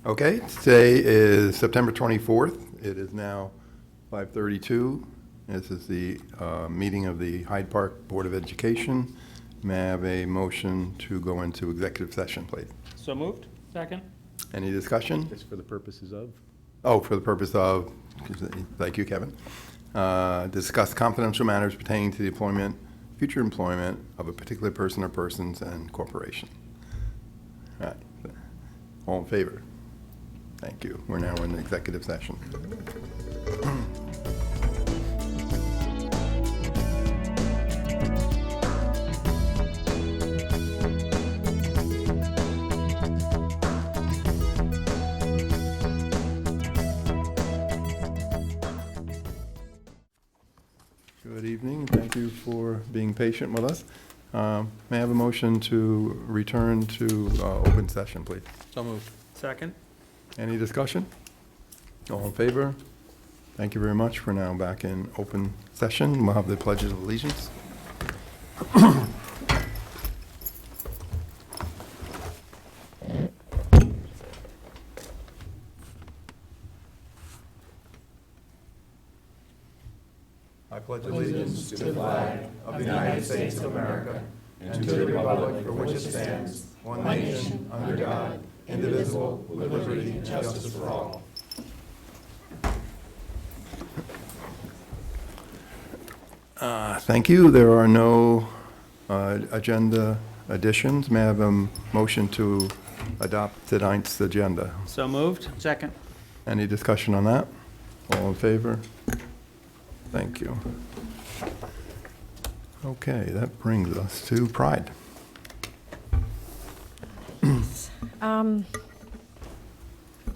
Okay, today is September 24th. It is now 5:32. This is the meeting of the Hyde Park Board of Education. May I have a motion to go into executive session, please? So moved. Second. Any discussion? It's for the purposes of? Oh, for the purpose of, thank you, Kevin. Discuss confidential matters pertaining to the employment, future employment of a particular person or persons and corporation. All right. All in favor? Thank you. We're now in executive session. Good evening. Thank you for being patient with us. May I have a motion to return to open session, please? So moved. Second. Any discussion? All in favor? Thank you very much. We're now back in open session. We'll have the Pledge of Allegiance. I pledge allegiance to the flag of the United States of America and to the republic for which it stands, one nation, under God, indivisible, with liberty and justice for all. Thank you. There are no agenda additions. May I have a motion to adopt tonight's agenda? So moved. Second. Any discussion on that? All in favor? Thank you. Okay, that brings us to Pride.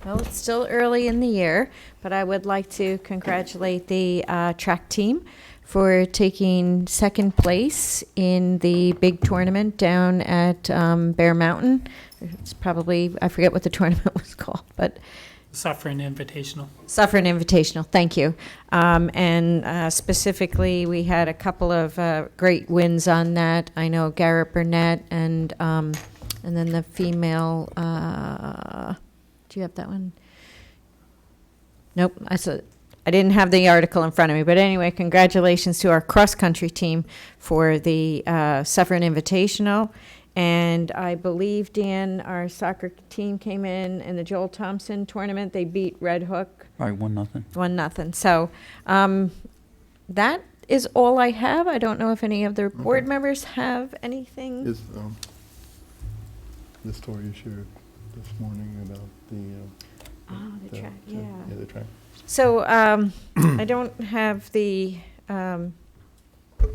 Well, it's still early in the year, but I would like to congratulate the track team for taking second place in the big tournament down at Bear Mountain. It's probably, I forget what the tournament was called, but Suffering Invitational. Suffering Invitational, thank you. And specifically, we had a couple of great wins on that. I know Garrett Burnett and then the female, do you have that one? Nope, I didn't have the article in front of me, but anyway, congratulations to our cross-country team for the Suffering Invitational. And I believe, Dan, our soccer team came in the Joel Thompson tournament. They beat Red Hook. Right, 1-0. 1-0. So that is all I have. I don't know if any of the board members have anything. Is the story you shared this morning about the track, yeah. Yeah, the track. So I don't have the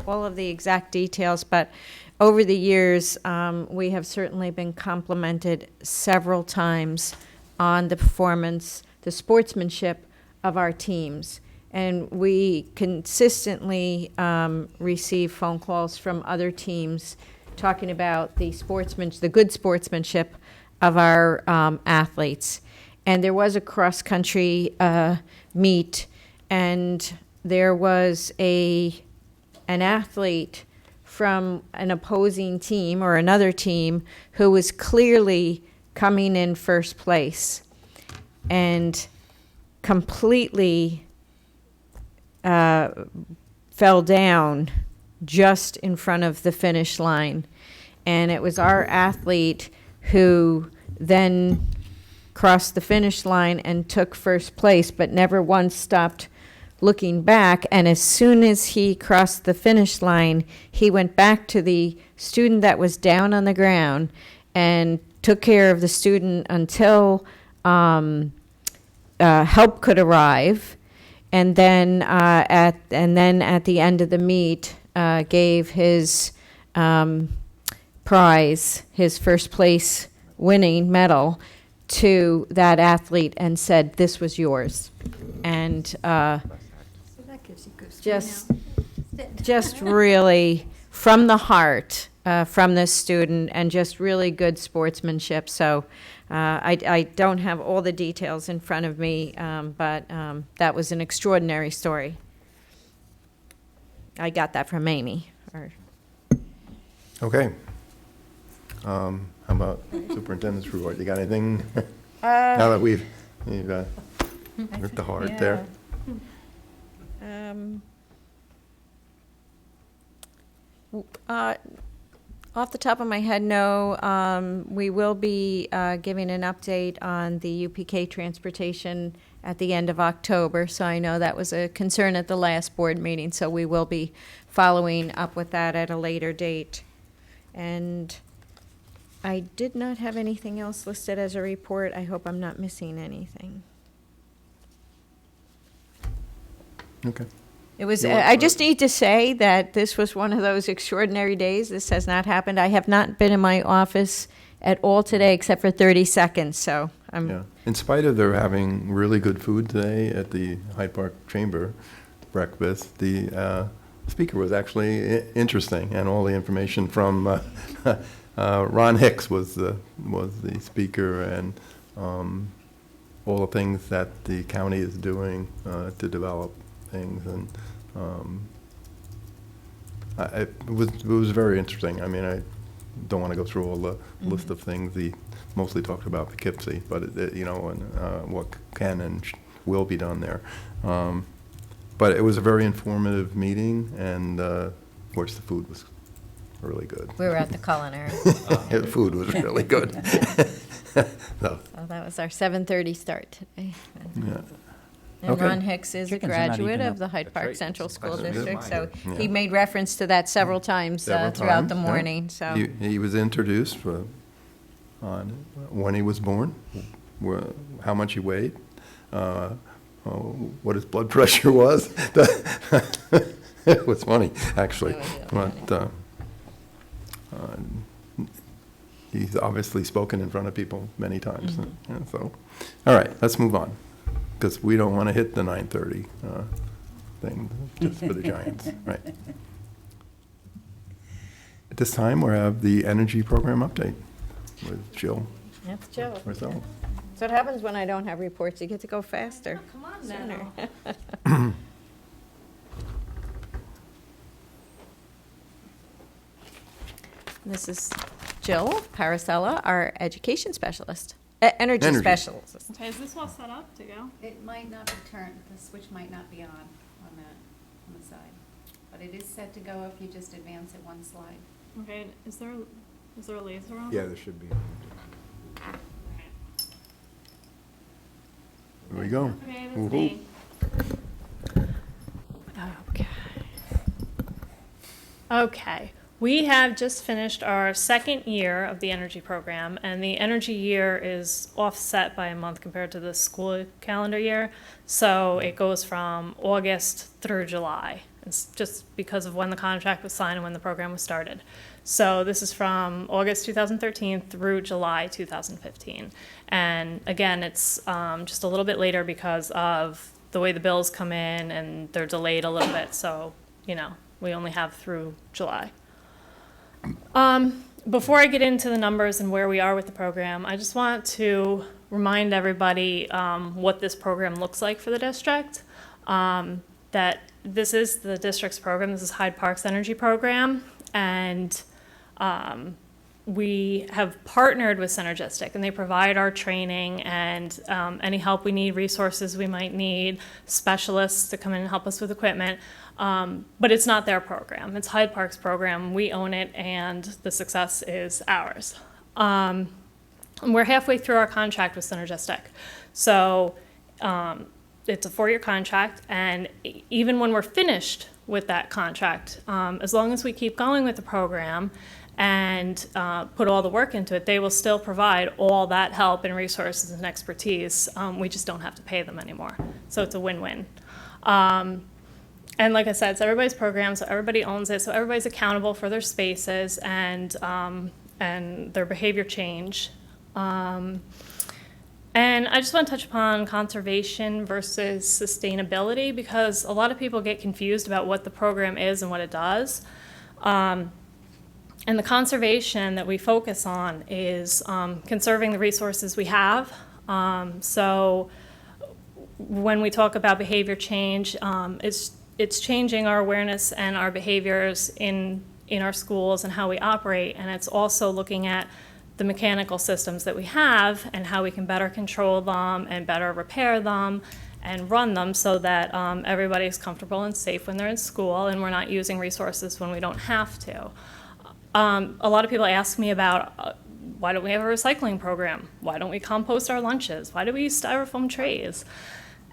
all of the exact details, but over the years, we have certainly been complimented several times on the performance, the sportsmanship of our teams. And we consistently receive phone calls from other teams talking about the good sportsmanship of our athletes. And there was a cross-country meet, and there was an athlete from an opposing team or another team who was clearly coming in first place and completely fell down just in front of the finish line. And it was our athlete who then crossed the finish line and took first place, but never once stopped looking back. And as soon as he crossed the finish line, he went back to the student that was down on the ground and took care of the student until help could arrive. And then at the end of the meet, gave his prize, his first place winning medal, to that athlete and said, "This was yours." And So that gives you goosebumps. just really from the heart, from this student, and just really good sportsmanship. So I don't have all the details in front of me, but that was an extraordinary story. I got that from Amy. Okay. How about superintendent's report? You got anything? Now that we've hit the heart there. Off the top of my head, no. We will be giving an update on the UPK transportation at the end of October, so I know that was a concern at the last board meeting, so we will be following up with that at a later date. And I did not have anything else listed as a report. I hope I'm not missing anything. Okay. It was, You want- I just need to say that this was one of those extraordinary days. This has not happened. I have not been in my office at all today except for 30 seconds, so I'm, Yeah. In spite of their having really good food today at the Hyde Park Chamber breakfast, the speaker was actually interesting, and all the information from Ron Hicks was the speaker, and all the things that the county is doing to develop things, and it was very interesting. I mean, I don't want to go through all the list of things. He mostly talked about Poughkeepsie, but and what can and will be done there. But it was a very informative meeting, and of course the food was really good. we were at the culinary. The food was really good. So, So that was our 7:30 start today. yeah. And Okay. Ron Hicks is a Chickens are not graduate even of up. the Hyde That's Park right. Central It's a School question of District, so mine. he Yeah. made reference to that several times Several throughout the times, yeah. morning, so. He was introduced on when he was born, how much he weighed, what his blood pressure was. It was funny, actually. It was But he's obviously spoken in front of people many times. Mm-hmm. Yeah, so, all right, let's move on, because we don't want to hit the 9:30 thing just for the Giants, right? At this time, we have the energy program update with Jill That's Joe. herself. So what happens when I don't have reports, you get to go faster. Come on Sooner. now. This is Jill Paracella, our education specialist, energy Energy. specialist. Okay, is this all set up to go? It might not be turned, the switch might not be on the side. But it is set to go if you just advance it one slide. Okay, is there a laser on? Yeah, there should be. There we go. Okay, that's Woo-hoo. me. Okay. Okay, we have just finished our second year of the energy program, and the energy year is offset by a month compared to the school calendar year. So it goes from August through July. It's just because of when the contract was signed and when the program was started. So this is from August 2013 through July 2015. And again, it's just a little bit later because of the way the bills come in, and they're delayed a little bit. So, we only have through July. Before I get into the numbers and where we are with the program, I just want to remind everybody what this program looks like for the district. That this is the district's program. This is Hyde Park's energy program, and we have partnered with Synergistic, and they provide our training and any help we need, resources we might need, specialists to come in and help us with equipment. But it's not their program. It's Hyde Park's program. We own it, and the success is ours. And we're halfway through our contract with Synergistic. So it's a 4-year contract, and even when we're finished with that contract, as long as we keep going with the program and put all the work into it, they will still provide all that help and resources and expertise. We just don't have to pay them anymore. So it's a win-win. And like I said, it's everybody's program, so everybody owns it, so everybody's accountable for their spaces and their behavior change. And I just want to touch upon conservation versus sustainability, because a lot of people get confused about what the program is and what it does. And the conservation that we focus on is conserving the resources we have. So when we talk about behavior change, it's changing our awareness and our behaviors in our schools and how we operate, and it's also looking at the mechanical systems that we have and how we can better control them and better repair them and run them so that everybody's comfortable and safe when they're in school, and we're not using resources when we don't have to. A lot of people ask me about why don't we have a recycling program? Why don't we compost our lunches? Why do we use styrofoam trays?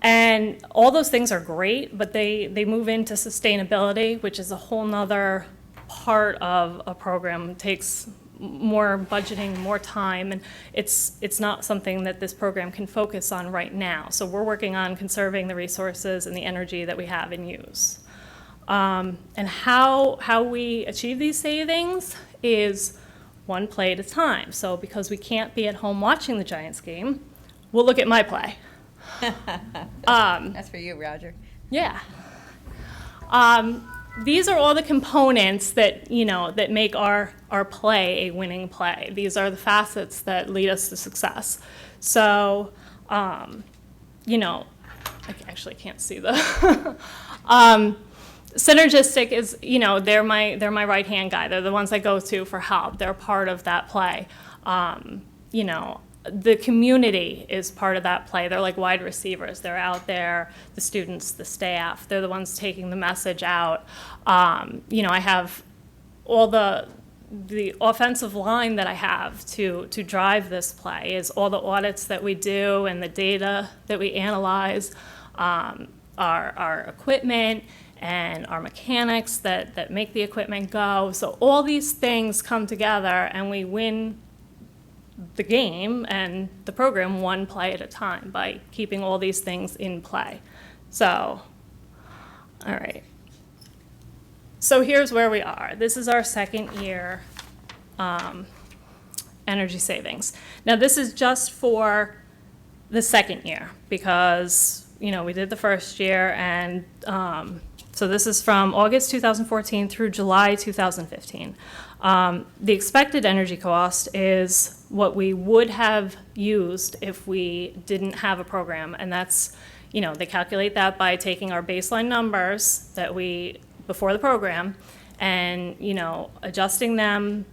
And all those things are great, but they move into sustainability, which is a whole nother part of a program. It takes more budgeting, more time, and it's not something that this program can focus on right now. So we're working on conserving the resources and the energy that we have in use. And how we achieve these savings is one play at a time. So because we can't be at home watching the Giants game, we'll look at my play. That's for you, Roger. Yeah. These are all the components that, that make our play a winning play. These are the facets that lead us to success. So, I actually can't see the, Synergistic is, they're my right-hand guy. They're the ones I go to for help. They're part of that play. The community is part of that play. They're like wide receivers. They're out there, the students, the staff. They're the ones taking the message out. I have all the offensive line that I have to drive this play is all the audits that we do and the data that we analyze, our equipment and our mechanics that make the equipment go. So all these things come together and we win the game and the program one play at a time by keeping all these things in play. So, all right. So here's where we are. This is our second year energy savings. Now this is just for the second year because, we did the first year, and so this is from August 2014 through July 2015. The expected energy cost is what we would have used if we didn't have a program, and that's, they calculate that by taking our baseline numbers that before the program and, adjusting them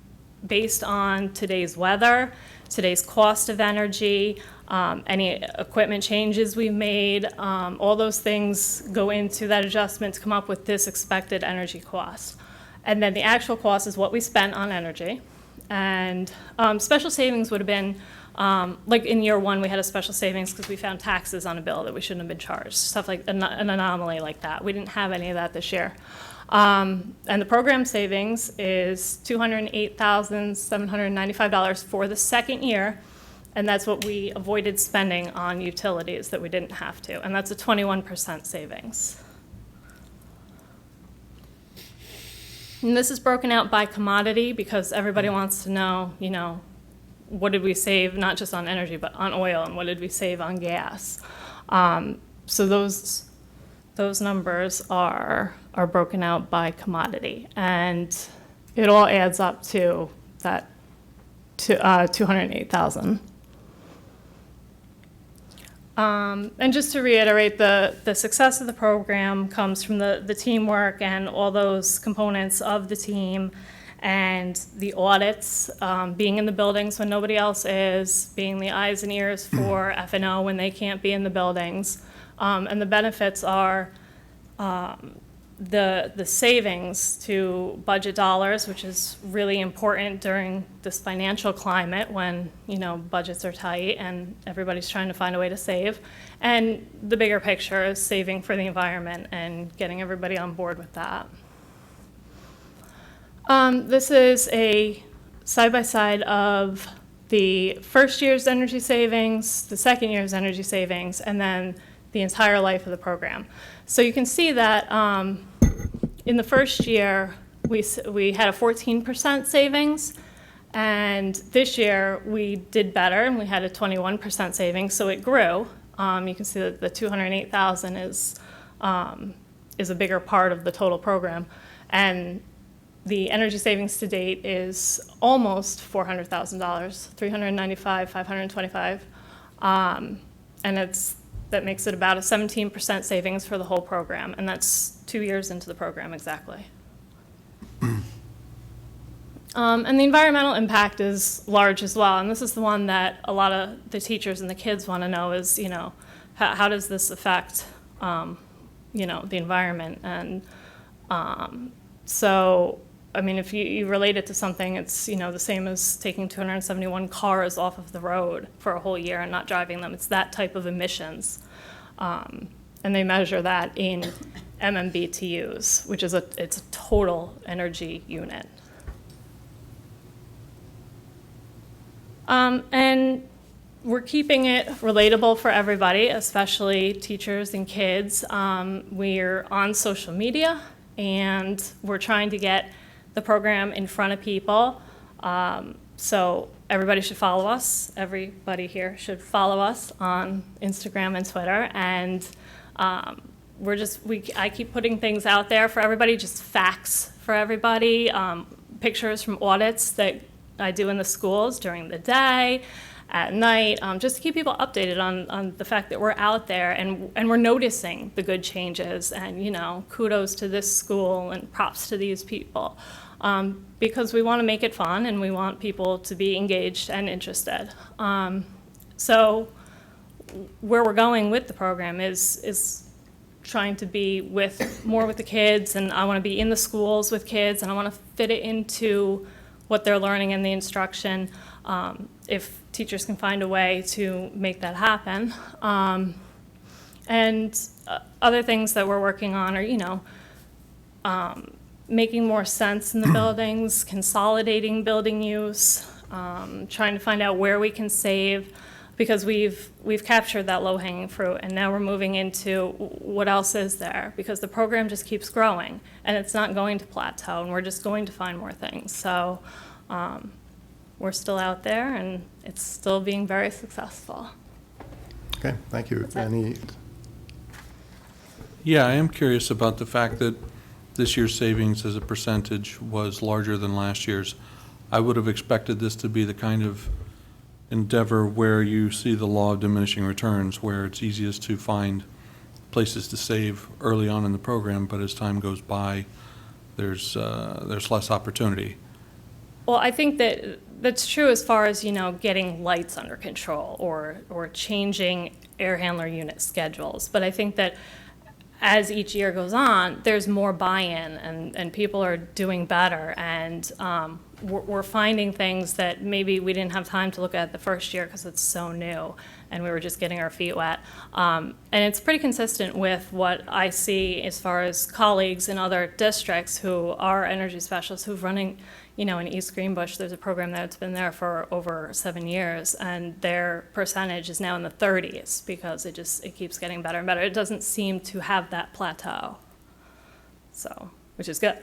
based on today's weather, today's cost of energy, any equipment changes we've made, all those things go into that adjustment to come up with this expected energy cost. And then the actual cost is what we spent on energy. And special savings would have been, like in year one, we had a special savings because we found taxes on a bill that we shouldn't have been charged, stuff like an anomaly like that. We didn't have any of that this year. And the program savings is $208,795 for the second year, and that's what we avoided spending on utilities that we didn't have to, and that's a 21% savings. And this is broken out by commodity because everybody wants to know, what did we save, not just on energy, but on oil, and what did we save on gas? So those numbers are broken out by commodity, and it all adds up to that $208,000. And just to reiterate, the success of the program comes from the teamwork and all those components of the team, and the audits, being in the buildings when nobody else is, being the eyes and ears for F&O when they can't be in the buildings. And the benefits are the savings to budget dollars, which is really important during this financial climate when, budgets are tight and everybody's trying to find a way to save. And the bigger picture is saving for the environment and getting everybody on board with that. This is a side-by-side of the first year's energy savings, the second year's energy savings, and then the entire life of the program. So you can see that in the first year, we had a 14% savings, and this year we did better, and we had a 21% savings, so it grew. You can see that the 208,000 is a bigger part of the total program, and the energy savings to date is almost $400,000, $395,000, $525,000, and that makes it about a 17% savings for the whole program, and that's 2 years into the program exactly. And the environmental impact is large as well, and this is the one that a lot of the teachers and the kids want to know is, how does this affect, the environment? And so, I mean, if you relate it to something, it's, the same as taking 271 cars off of the road for a whole year and not driving them. It's that type of emissions. And they measure that in MMBTUs, which is it's a total energy unit. And we're keeping it relatable for everybody, especially teachers and kids. We're on social media, and we're trying to get the program in front of people. So everybody should follow us. Everybody here should follow us on Instagram and Twitter. And I keep putting things out there for everybody, just facts for everybody, pictures from audits that I do in the schools during the day, at night, just to keep people updated on the fact that we're out there and we're noticing the good changes, and kudos to this school and props to these people, because we want to make it fun and we want people to be engaged and interested. So where we're going with the program is trying to be more with the kids, and I want to be in the schools with kids, and I want to fit it into what they're learning in the instruction, if teachers can find a way to make that happen. And other things that we're working on are, making more sense in the buildings, consolidating building use, trying to find out where we can save, because we've captured that low-hanging fruit, and now we're moving into what else is there, because the program just keeps growing, and it's not going to plateau, and we're just going to find more things. So we're still out there, and it's still being very successful. Okay, thank you. Yeah, I am curious about the fact that this year's savings as a percentage was larger than last year's. I would have expected this to be the kind of endeavor where you see the law of diminishing returns, where it's easiest to find places to save early on in the program, but as time goes by, there's less opportunity. Well, I think that's true as far as, getting lights under control or changing air handler unit schedules. But I think that as each year goes on, there's more buy-in, and people are doing better, and we're finding things that maybe we didn't have time to look at the first year because it's so new and we were just getting our feet wet. And it's pretty consistent with what I see as far as colleagues in other districts who are energy specialists who've running, in East Greenbush, there's a program that's been there for over 7 years, and their percentage is now in the 30s because it keeps getting better and better. It doesn't seem to have that plateau, so, which is good.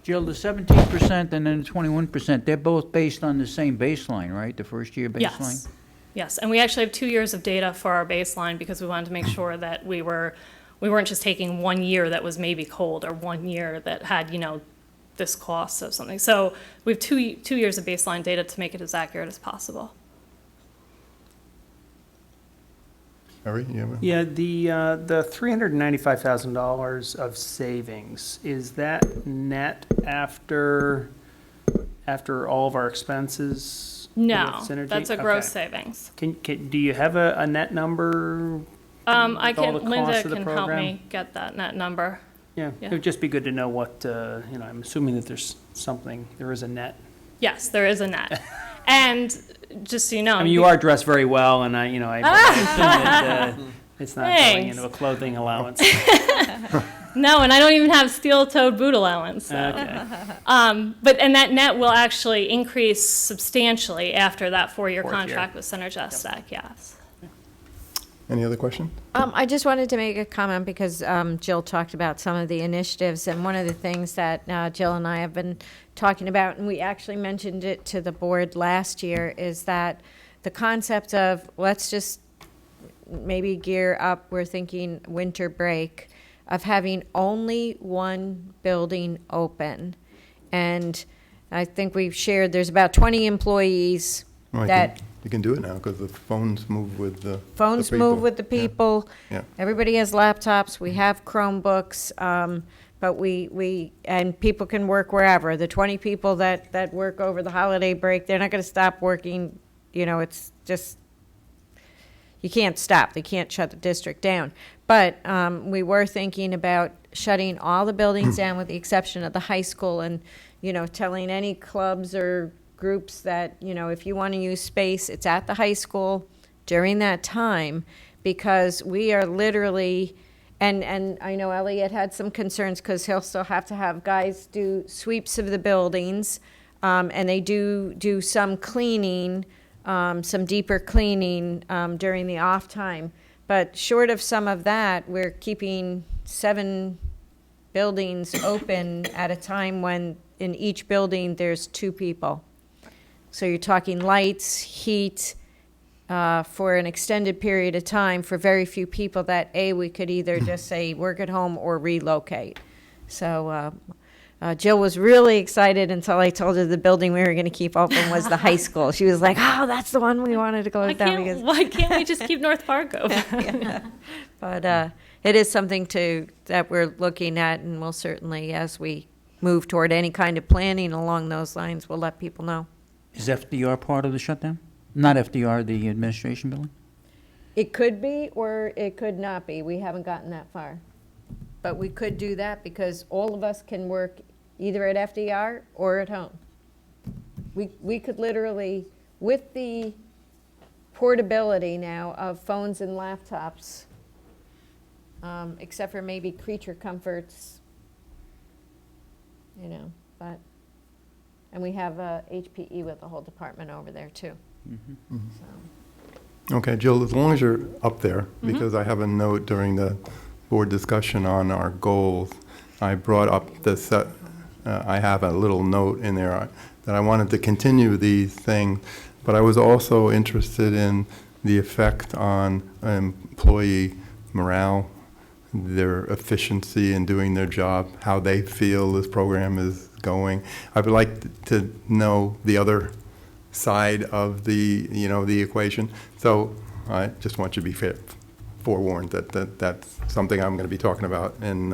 Jill, the 17% and then the 21%, they're both based on the same baseline, right? The first year baseline? Yes, and we actually have 2 years of data for our baseline because we wanted to make sure that we weren't just taking 1 year that was maybe cold or 1 year that had, this cost of something. So we have 2 years of baseline data to make it as accurate as possible. Harry, you have a- Yeah, the $395,000 of savings, is that net after all of our expenses? No, with Synergy? that's a gross Okay. savings. Do you have a net number? I with all can, the Linda costs of the can help program? me get that net number. Yeah, Yeah. it would just be good to know what, I'm assuming that there's something, there is a net. Yes, there is a net. And just so you know. I mean, you are dressed very well, and I assume that it's not going Thanks. into a clothing allowance. No, and I don't even have steel-toed boot allowance. So. Okay. And that net will actually increase substantially after that four-year Fourth year. contract with Synergistic, yes. Any other question? I just wanted to make a comment because Jill talked about some of the initiatives, and one of the things that Jill and I have been talking about, and we actually mentioned it to the board last year, is that the concept of let's just maybe gear up, we're thinking winter break, of having only one building open. And I think we've shared, there's about 20 employees Well, that you can do it now because the phones move with the phones the people. move with the Yeah. people. Yeah. Everybody has laptops. We have Chromebooks, but and people can work wherever. The 20 people that work over the holiday break, they're not going to stop working. It's just, you can't stop. They can't shut the district down. But we were thinking about shutting all the buildings down with the exception of the high school and, telling any clubs or groups that, if you want to use space, it's at the high school during that time, because we are literally, and I know Elliot had some concerns because he'll still have to have guys do sweeps of the buildings, and they do some cleaning, some deeper cleaning during the off time. But short of some of that, we're keeping 7 buildings open at a time when in each building there's 2 people. So you're talking lights, heat, for an extended period of time for very few people that, we could either just say work at home or relocate. So Jill was really excited until I told her the building we were going to keep open was the high school. She was like, oh, that's the one we wanted to close down. Why can't we just keep North Park open? Yeah. But it is something that we're looking at, and we'll certainly, as we move toward any kind of planning along those lines, we'll let people know. Is FDR part of the shutdown? Not FDR, the administration building? It could be, or it could not be. We haven't gotten that far. But we could do that because all of us can work either at FDR or at home. We could literally, with the portability now of phones and laptops, except for maybe creature comforts, but, and we have HPE with the whole department over there too. So. Okay, Jill, as long as you're up there, because I have a note during the board discussion on our goals, I brought up this, I have a little note in there that I wanted to continue these things, but I was also interested in the effect on employee morale, their efficiency in doing their job, how they feel this program is going. I would like to know the other side of the equation. So I just want you to be forewarned that that's something I'm going to be talking about in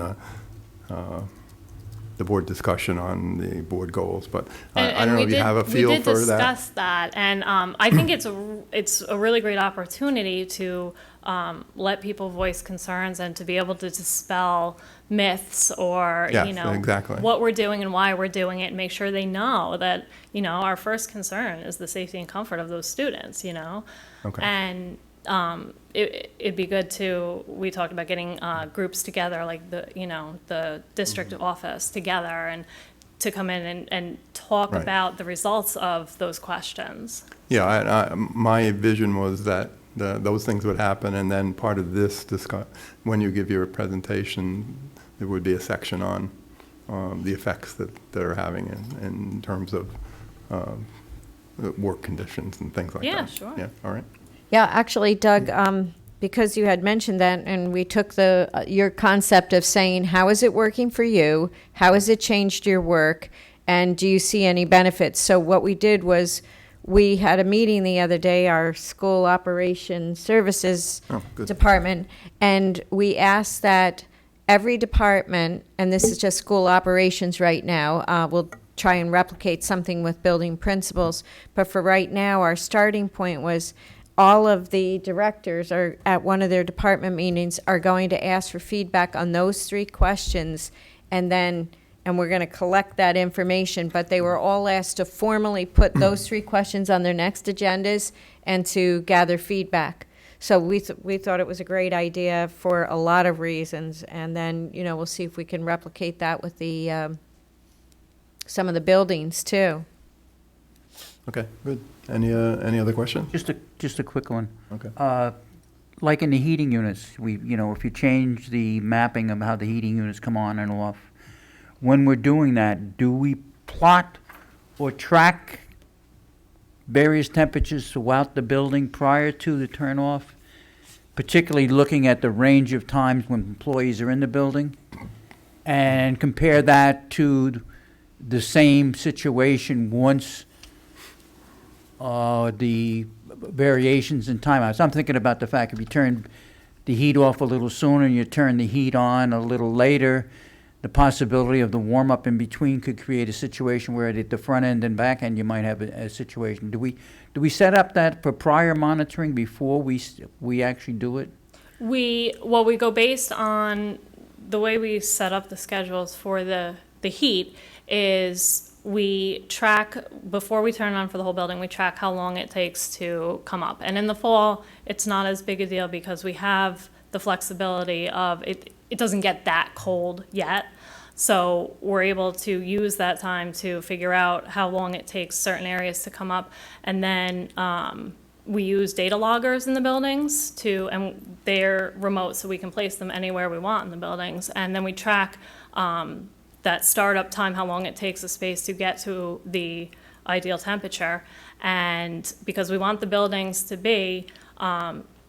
the board discussion on the board goals. But I don't know if you have a feel for that. We did discuss that, and I think it's a really great opportunity to let people voice concerns and to be able to dispel myths or Yes, exactly. what we're doing and why we're doing it, and make sure they know that our first concern is the safety and comfort of those students. Okay. And it'd be good to, we talked about getting groups together, like the district office together, and to come in and talk Right. about the results of those questions. Yeah, my vision was that those things would happen, and then part of this when you give your presentation, there would be a section on the effects that they're having in terms of work conditions and things like that. Yeah, sure. Yeah, all right. Yeah, actually, Doug, because you had mentioned that, and we took your concept of saying, how is it working for you? How has it changed your work? And do you see any benefits? So what we did was, we had a meeting the other day, our school operations services Good. department, and we asked that every department, and this is just school operations right now, we'll try and replicate something with building principals, but for right now, our starting point was all of the directors are, at one of their department meetings, are going to ask for feedback on those 3 questions, and we're going to collect that information, but they were all asked to formally put those 3 questions on their next agendas and to gather feedback. So we thought it was a great idea for a lot of reasons, and then, we'll see if we can replicate that with the, some of the buildings, too. Okay, good. Any other questions? Just a quick one. Okay. Like in the heating units, if you change the mapping of how the heating units come on and off, when we're doing that, do we plot or track various temperatures throughout the building prior to the turn off? Particularly looking at the range of times when employees are in the building, and compare that to the same situation once the variations in timeouts. I'm thinking about the fact if you turn the heat off a little sooner and you turn the heat on a little later, the possibility of the warm-up in between could create a situation where at the front end and back end you might have a situation. Do we set up that for prior monitoring before we actually do it? We go based on the way we set up the schedules for the heat is we track, before we turn it on for the whole building, we track how long it takes to come up. And in the fall, it's not as big a deal because we have the flexibility of it doesn't get that cold yet. So we're able to use that time to figure out how long it takes certain areas to come up. And then we use data loggers in the buildings and they're remote, so we can place them anywhere we want in the buildings. And then we track that startup time, how long it takes a space to get to the ideal temperature. And because we want the buildings to be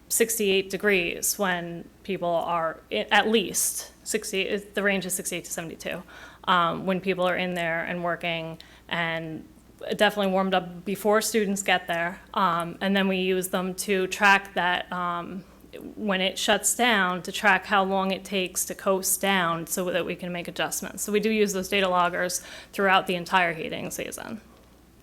68 degrees when people are at least 60, the range is 68 to 72, when people are in there and working, and definitely warmed up before students get there. And then we use them to track that when it shuts down, to track how long it takes to coast down so that we can make adjustments. So we do use those data loggers throughout the entire heating season.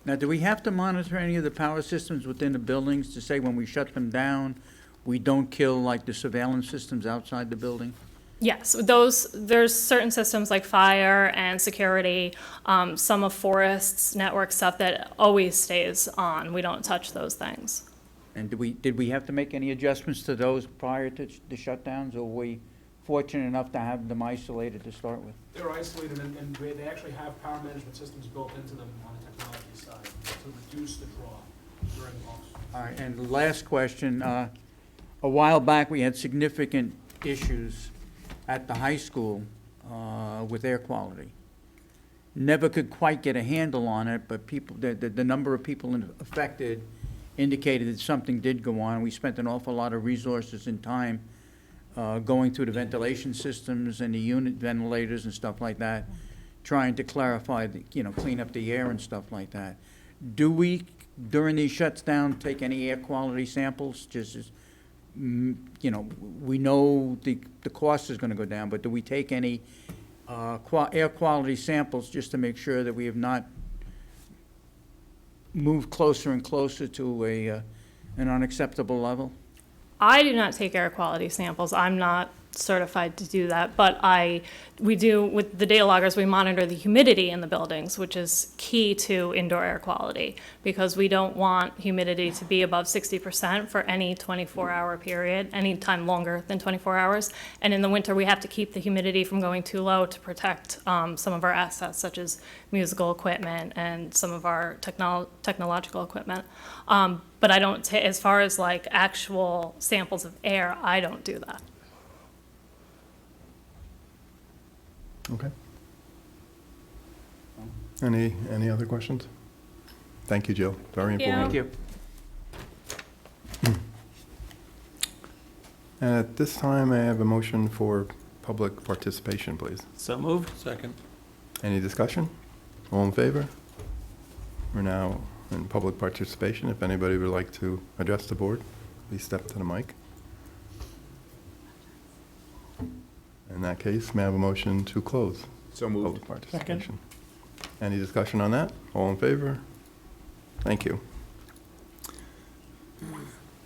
Now, do we have to monitor any of the power systems within the buildings to say when we shut them down, we don't kill like the surveillance systems outside the building? Yes, there's certain systems like fire and security, some of Forest's network stuff that always stays on. We don't touch those things. And did we have to make any adjustments to those prior to the shutdowns, or were we fortunate enough to have them isolated to start with? They're isolated, and they actually have power management systems built into them on the technology side to reduce the draw during off. All right, and the last question, a while back, we had significant issues at the high school with air quality. Never could quite get a handle on it, but the number of people affected indicated that something did go on. We spent an awful lot of resources and time going through the ventilation systems and the unit ventilators and stuff like that, trying to clarify, clean up the air and stuff like that. Do we, during these shutdowns, take any air quality samples? Just as, we know the cost is going to go down, but do we take any air quality samples just to make sure that we have not moved closer and closer to an unacceptable level? I do not take air quality samples. I'm not certified to do that, but we do, with the data loggers, we monitor the humidity in the buildings, which is key to indoor air quality, because we don't want humidity to be above 60% for any 24-hour period, any time longer than 24 hours. And in the winter, we have to keep the humidity from going too low to protect some of our assets, such as musical equipment and some of our technological equipment. But I don't, as far as like actual samples of air, I don't do that. Okay. Any other questions? Thank you, Jill. Very Thank you. informative. Thank you. And at this time, I have a motion for public participation, please. So moved. Second. Any discussion? All in favor? We're now in public participation. If anybody would like to address the board, please step to the mic. In that case, may I have a motion to close? So Public participation. Any discussion on that? All in favor? Thank you.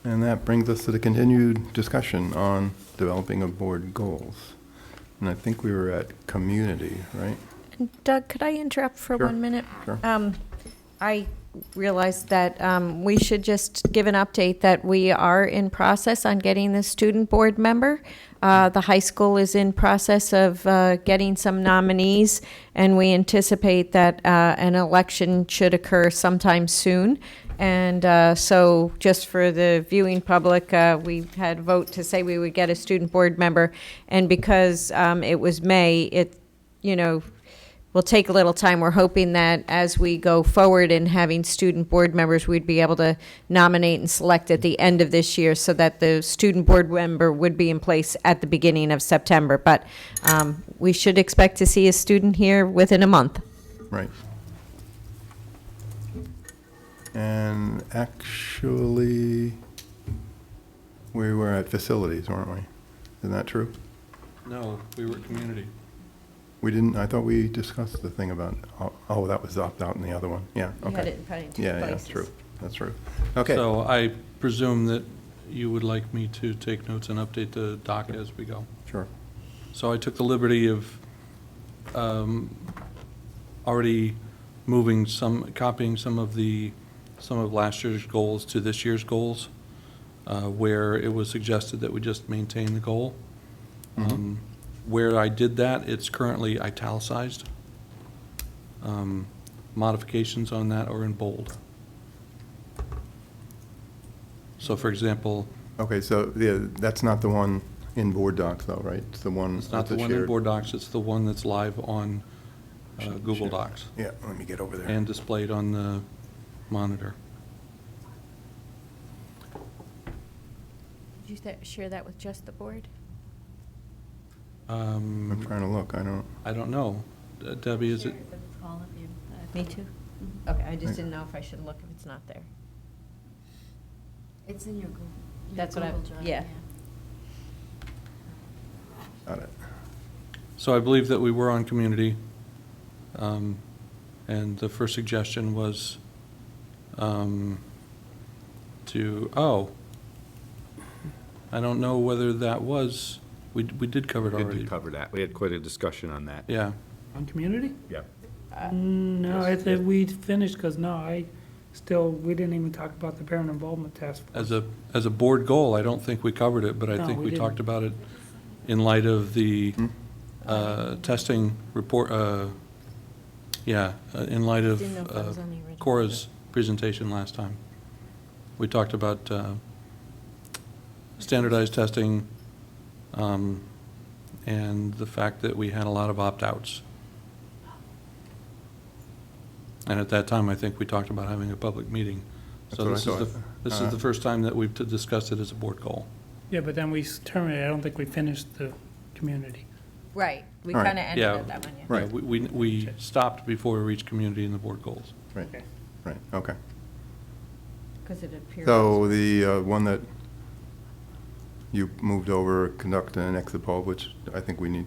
And that brings us to the continued discussion on developing of board goals. And I think we were at community, right? Doug, could I interrupt for Sure, 1 minute? sure. I realized that we should just give an update that we are in process on getting the student board member. The high school is in process of getting some nominees, and we anticipate that an election should occur sometime soon. And so just for the viewing public, we had a vote to say we would get a student board member. And because it was May, it, will take a little time. We're hoping that as we go forward in having student board members, we'd be able to nominate and select at the end of this year so that the student board member would be in place at the beginning of September. But we should expect to see a student here within a month. Right. And actually, we were at facilities, weren't we? Isn't that true? No, we were community. We didn't, I thought we discussed the thing about, oh, that was opt-out in the other one. Yeah, We had okay. it in probably two Yeah, places. true. That's true. Okay. So I presume that you would like me to take notes and update the doc as we go. Sure. So I took the liberty of already copying some of last year's goals to this year's goals, where it was suggested that we just maintain the goal. Mhm. Where I did that, it's currently italicized. Modifications on that are in bold. So for example, Okay, so, yeah, that's not the one in board docs though, right? It's the one. it's not the with one in shared- Board Docs, it's the one that's live on Google Shared. Docs Yeah, let me get over there. and displayed on the monitor. Did you share that with just the board? I'm trying to look, I don't know. Debbie, is it? All of you. Me too? Okay, I just didn't know if I should look if it's not there. It's in your Google. That's what I- Google Drive, yeah. got it. So I believe that we were on community. And the first suggestion was I don't know whether that was, we did cover it We already. did cover that. We had quite a discussion on that. Yeah, On community? Yeah. No, I think we finished, because we didn't even talk about the parent involvement task force. as a board goal, I don't think we covered it, but I No, think we we didn't. talked about it in light of the Hmm? testing report, in light of Didn't know if that was on the original. Cora's presentation last time. We talked about standardized testing, and the fact that we had a lot of opt-outs. And at that time, I think we talked about having a public meeting. So That's what I this is thought. the first time that we've discussed it as a board goal. Yeah, but then we terminated, I don't think we finished the community. Right, we All right. kind of ended Yeah. at that one, yeah. Right. Yeah, we stopped before we reached community and the board goals. Right, Okay. right, okay. Because it appears. So the one that you moved over, conduct an exit poll, which I think we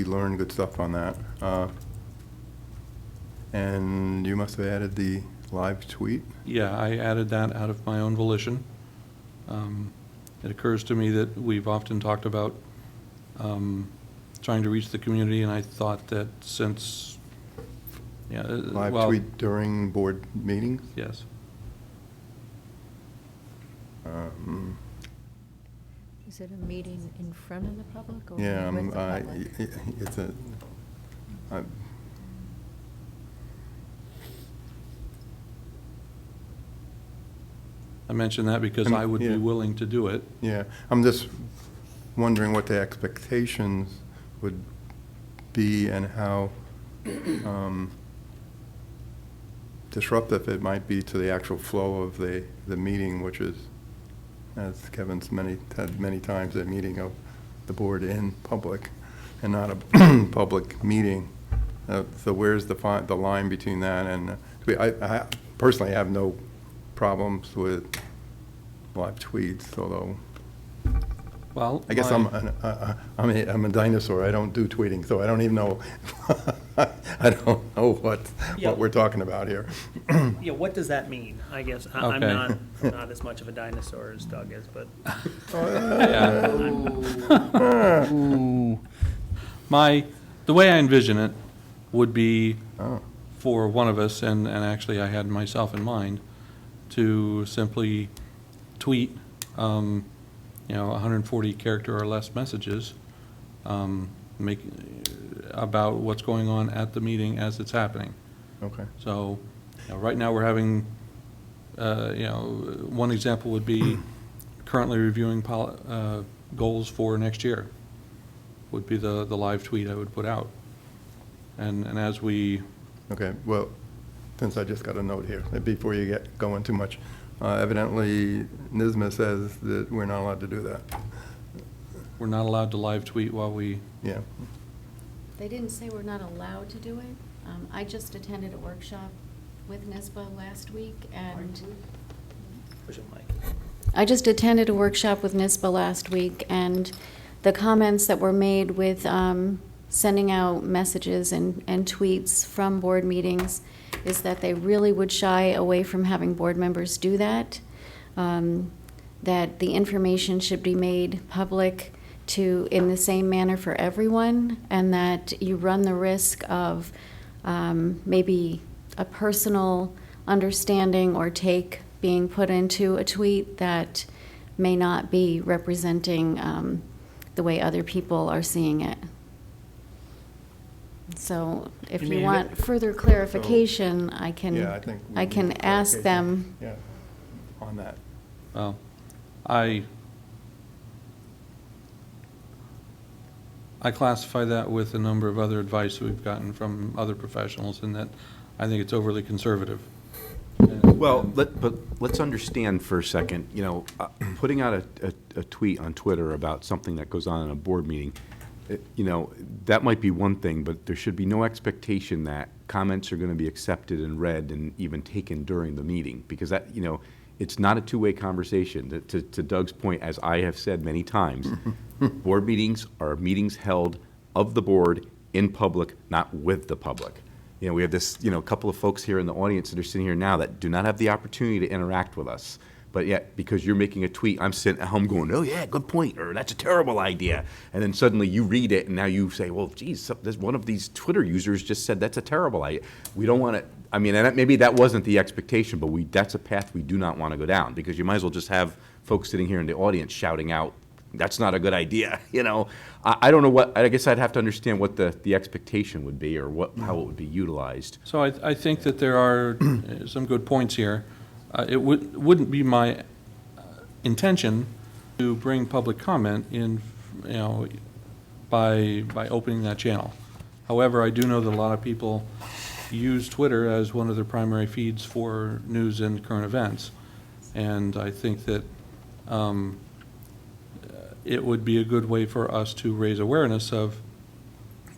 learned good stuff on that. And you must have added the live tweet? Yeah, I added that out of my own volition. It occurs to me that we've often talked about trying to reach the community, and I thought that since, Live well, tweet during board meetings? yes. Is it a meeting in front of the public or Yeah, with the public? it's a, I- I mention that because I would be Yeah. willing to do it. yeah, I'm just wondering what the expectations would be and how disruptive it might be to the actual flow of the meeting, which is, as Kevin's had many times, a meeting of the board in public and not a public meeting. So where's the line between that and, I personally have no problems with live tweets, although Well, I guess I'm a dinosaur. I don't do tweeting, so I don't even know. I don't know what we're talking about here. Yeah, what does that mean? I guess, I'm not as much of a dinosaur as Doug is, but. The way I envision it would be Oh, for one of us, and actually I had myself in mind, to simply tweet, 140 character or less messages, about what's going on at the meeting as it's happening. okay. So, right now we're having, one example would be currently reviewing goals for next year, would be the live tweet I would put out. And as we, Okay, well, since I just got a note here, before you get going too much, evidently NISMA says that we're not allowed to do that. we're not allowed to live tweet while we, Yeah, They didn't say we're not allowed to do it. I just attended a workshop with NISBA last week, and Push it, Mike. I just attended a workshop with NISBA last week, and the comments that were made with sending out messages and tweets from board meetings is that they really would shy away from having board members do that, that the information should be made public in the same manner for everyone, and that you run the risk of maybe a personal understanding or take being put into a tweet that may not be representing the way other people are seeing it. So if You you mean want it- further clarification, I can, yeah, I think. we I need can ask clarification. them. Yeah, on that. well, I classify that with a number of other advice we've gotten from other professionals, in that I think it's overly conservative. Well, but let's understand for a second, putting out a tweet on Twitter about something that goes on in a board meeting, that might be one thing, but there should be no expectation that comments are going to be accepted and read and even taken during the meeting, because that, it's not a two-way conversation. To Doug's point, as I have said many times, board meetings are meetings held of the board in public, not with the public. We have this, couple of folks here in the audience that are sitting here now that do not have the opportunity to interact with us. But yet, because you're making a tweet, I'm sitting at home going, oh yeah, good point, or that's a terrible idea. And then suddenly you read it, and now you say, well, geez, there's one of these Twitter users just said that's a terrible idea. We don't want to, and maybe that wasn't the expectation, but that's a path we do not want to go down, because you might as well just have folks sitting here in the audience shouting out, that's not a good idea, I don't know I guess I'd have to understand what the expectation would be, or how it would be utilized. So I think that there are some good points here. It wouldn't be my intention to bring public comment in, by opening that channel. However, I do know that a lot of people use Twitter as one of their primary feeds for news and current events. And I think that it would be a good way for us to raise awareness of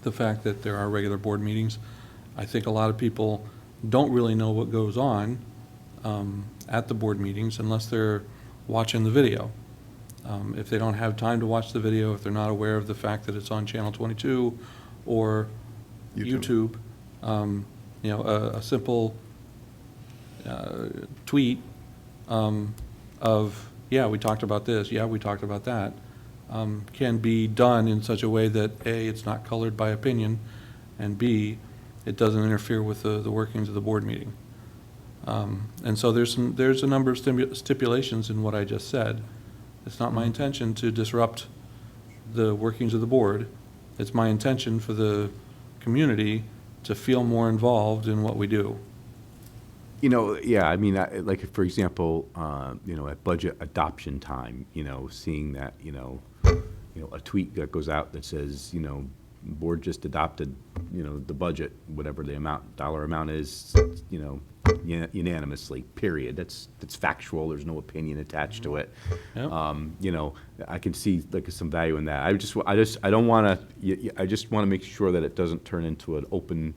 the fact that there are regular board meetings. I think a lot of people don't really know what goes on at the board meetings unless they're watching the video. If they don't have time to watch the video, if they're not aware of the fact that it's on Channel 22 or YouTube, a simple tweet of, yeah, we talked about this, yeah, we talked about that, can be done in such a way that A, it's not colored by opinion, and B, it doesn't interfere with the workings of the board meeting. And so there's a number of stipulations in what I just said. It's not my intention to disrupt the workings of the board. It's my intention for the community to feel more involved in what we do. Yeah, like, for example, at budget adoption time, seeing that, a tweet that goes out that says, board just adopted, the budget, whatever the dollar amount is, unanimously, period. That's factual. There's no opinion attached to it. Yep. I can see like some value in that. I just want to make sure that it doesn't turn into an open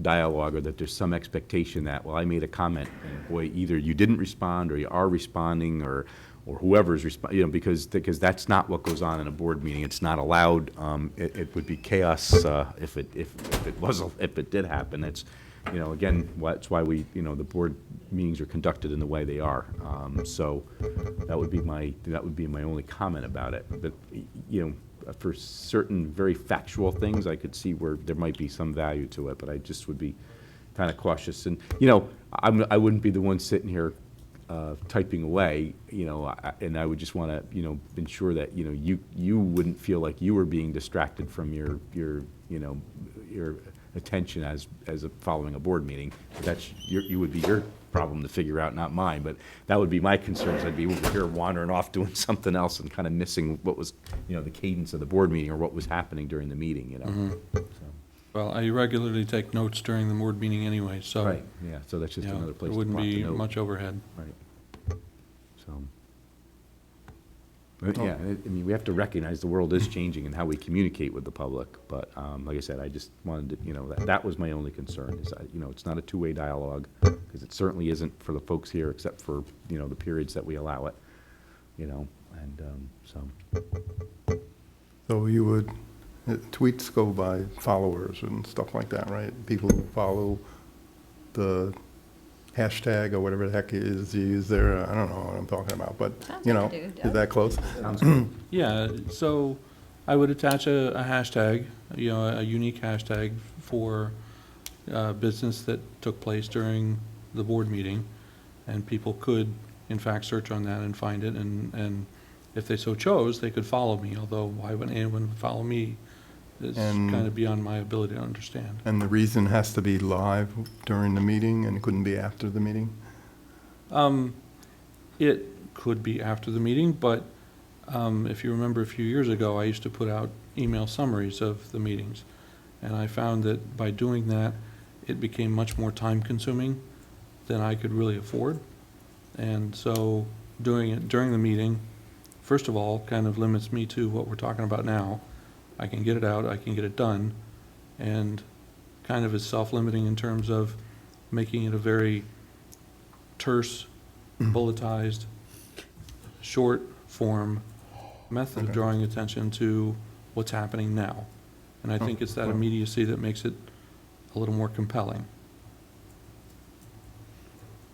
dialogue, or that there's some expectation that, well, I made a comment and boy, either you didn't respond or you are responding, or or whoever's because that's not what goes on in a board meeting. It's not allowed. It would be chaos if it did happen. It's, again, that's why the board meetings are conducted in the way they are. So that would be my only comment about it. But, for certain very factual things, I could see where there might be some value to it, but I just would be kind of cautious. And, I wouldn't be the one sitting here typing away, and I would just want to, ensure that, you wouldn't feel like you were being distracted from your attention as following a board meeting. You would be your problem to figure out, not mine, but that would be my concerns. I'd be over here wandering off doing something else and kind of missing what was, the cadence of the board meeting or what was happening during the meeting, So. Well, I regularly take notes during the board meeting anyway, so. Right, yeah, so that's just another place There to wouldn't plot the be note. much overhead. Right. So, but yeah, we have to recognize the world is changing and how we communicate with the public. But like I said, I just wanted to, that was my only concern is, it's not a two-way dialogue, because it certainly isn't for the folks here, except for, the periods that we allow it, and so. So you would, tweets go by followers and stuff like that, right? People who follow the hashtag or whatever the heck it is you use there. I don't know what I'm talking about, but, Sounds like you do, is that close? Sounds good. Yeah, so I would attach a hashtag, a unique hashtag for business that took place during the board meeting, and people could, in fact, search on that and find it, and if they so chose, they could follow me, although why would anyone follow me is And- kind of beyond my ability to understand. And the reason has to be live during the meeting and it couldn't be after the meeting? It could be after the meeting, but if you remember a few years ago, I used to put out email summaries of the meetings. And I found that by doing that, it became much more time-consuming than I could really afford. And so doing it during the meeting, first of all, kind of limits me to what we're talking about now. I can get it out, I can get it done, and kind of is self-limiting in terms of making it a very terse, bulletized, short form method of Okay. drawing attention to what's happening now. And I think it's that well. immediacy that makes it a little more compelling.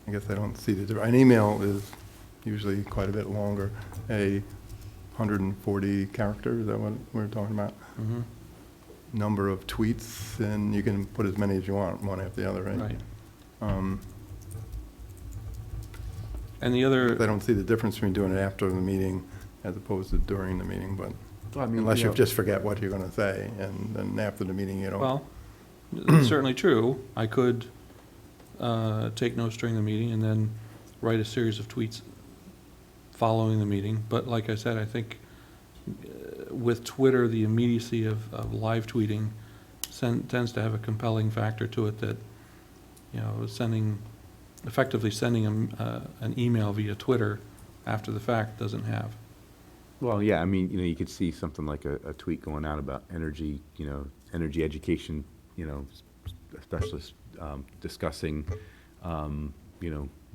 I guess I don't see the difference. An email is usually quite a bit longer. 140 characters, is that what we're talking about? Mhm. Number of tweets, and you can put as many as you want, one after the other, right? Right. Um, And the I other, don't see the difference between doing it after the meeting as opposed to during the meeting, but Well, I mean, unless you you know- just forget what you're going to say, and then after the meeting, you don't. well, that's certainly true. I could take notes during the meeting and then write a series of tweets following the meeting. But like I said, I think with Twitter, the immediacy of live tweeting tends to have a compelling factor to it that, effectively sending an email via Twitter after the fact doesn't have. Well, yeah, I mean, you could see something like a tweet going out about energy, energy education, specialists discussing,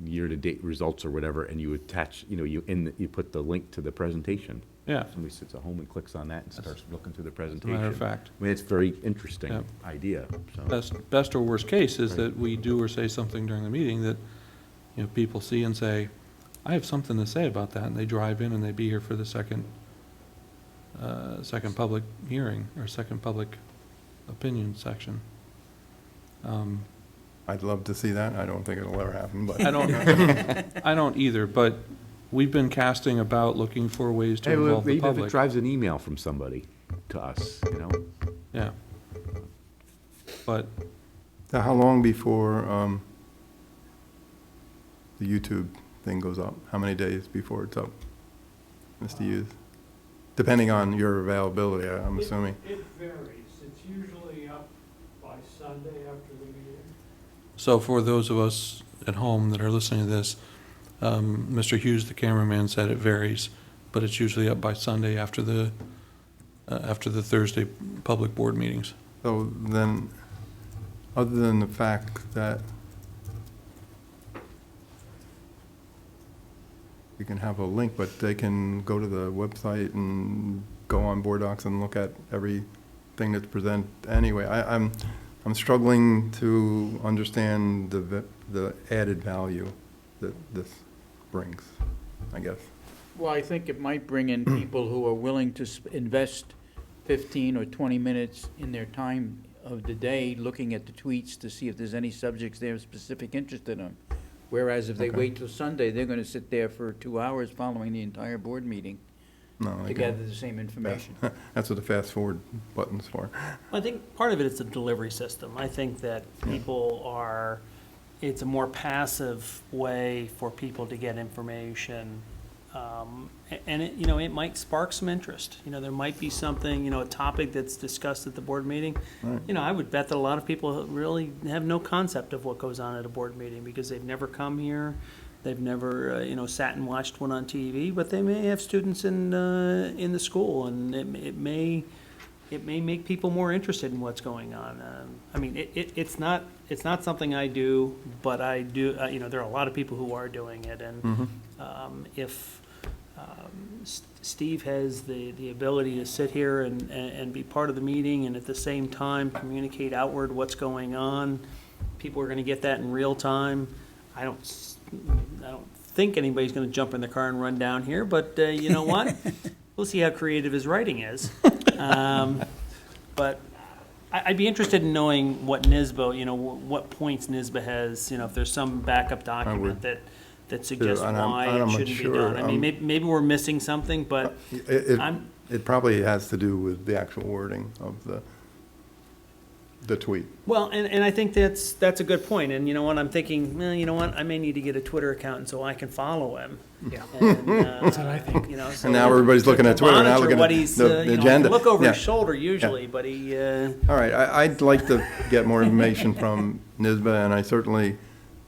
year-to-date results or whatever, and you attach, you put the link to the presentation. Yeah, Somebody sits at home and clicks on that and starts looking through the as a presentation. matter of fact. I mean, it's a very interesting Yeah. idea, so. Best or worst case is Right. that we do or say something during the meeting that, people see and say, I have something to say about that, and they drive in and they be here for the second public hearing, or second public opinion section. I'd love to see that. I don't think it'll ever happen, but. I don't either, but we've been casting about looking for ways to Hey, well, involve the even if it public. drives an email from somebody to us, Yeah. But So how long before the YouTube thing goes up? How many days before it's up, Mr. Hughes? Depending on your availability, I'm assuming. It varies. It's usually up by Sunday after the meeting. So for those of us at home that are listening to this, Mr. Hughes, the cameraman, said it varies, but it's usually up by Sunday after the Thursday public board meetings. So then, other than the fact that we can have a link, but they can go to the website and go on Board Docs and look at everything that's presented anyway. I'm struggling to understand the added value that this brings, I guess. Well, I think it might bring in people who are willing to invest 15 or 20 minutes in their time of the day looking at the tweets to see if there's any subjects they're specific interested in. Whereas if they Okay. wait till Sunday, they're going to sit there for 2 hours following the entire board meeting No, I to get gather the same information. That's what the fast forward button's for. I think part of it is the delivery system. I think that people are, it's a more passive way for people to get information. And it, it might spark some interest. There might be something, a topic that's discussed at the board meeting. Right. I would bet that a lot of people really have no concept of what goes on at a board meeting because they've never come here. They've never, sat and watched one on TV, but they may have students in the school, and it may make people more interested in what's going on. It's not something I do, but I do. There are a lot of people who are doing it, and if Steve has the ability to sit here and be part of the meeting, and at the same time communicate outward what's going on, people are going to get that in real time. I don't think anybody's going to jump in the car and run down here, but you know what? We'll see how creative his writing is. But I'd be interested in knowing what NISBA, what points NISBA has, if there's some backup document that suggests and I'm why not it shouldn't be sure. done. I mean, maybe we're missing something, but I'm, It probably has to do with the actual wording of the tweet. well, and I think that's a good point. And you know what, I'm thinking, well, you know what, I may need to get a Twitter account and so I can follow him. Yeah. And, That's what I think. So And now everybody's looking at to Twitter, now monitor looking what at he's, the I can agenda. look over his Yeah. shoulder usually, but he, All right, I'd like to get more information from NISBA, and I certainly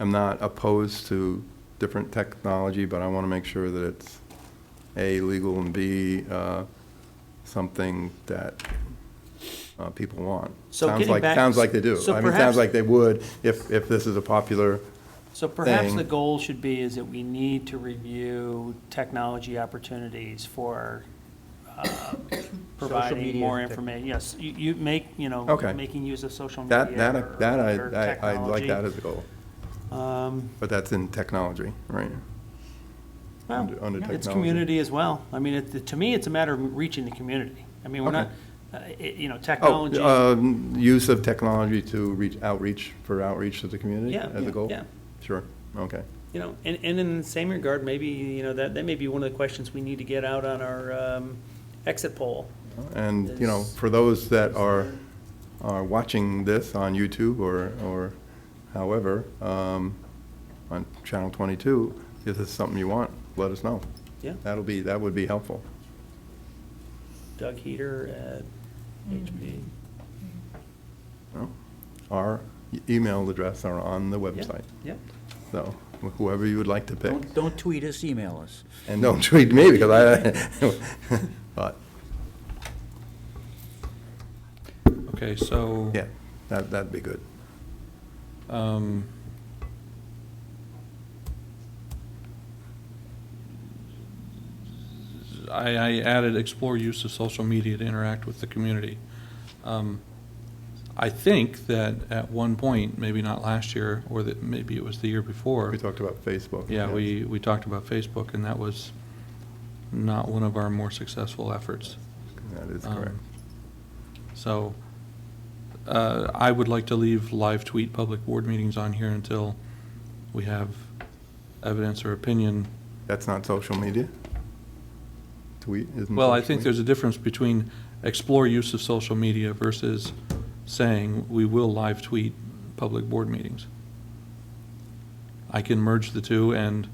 am not opposed to different technology, but I want to make sure that it's A, legal, and B, something that people want. So Sounds getting like back- Sounds like they do. so I mean, it perhaps- sounds like they would if this is a popular, so perhaps thing. the goal should be is that we need to review technology opportunities for providing media more tech- information. Yes, you make, Okay. making use of social media. that or I'd like technology. that as a goal. But that's in technology, right? Well, under it's technology. community as well. I mean, to me, it's a matter of reaching the community. I mean, we're Okay. not, technology. Use of technology to outreach to the community Yeah, as yeah, a goal? yeah. Sure, okay. And in the same regard, maybe, that may be one of the questions we need to get out on our exit poll. And, Is- for those that are watching this on YouTube or however, on Channel 22, if this is something you want, let us know. Yeah. That would be helpful. Doug Heater at HP. Our email address are on the website, Yeah, so whoever you would like to pick. Don't tweet us, email us. And don't tweet me because but, Okay, so. yeah, that'd be good. I added explore use of social media to interact with the community. I think that at one point, maybe not last year, or that maybe it was the year before. We talked about Facebook. Yeah, yes. we talked about Facebook, and that was not one of our more successful efforts. That is correct. So I would like to leave live tweet public board meetings on here until we have evidence or opinion. That's not social media? Tweet isn't Well, I social think media? there's a difference between explore use of social media versus saying we will live tweet public board meetings. I can merge the two and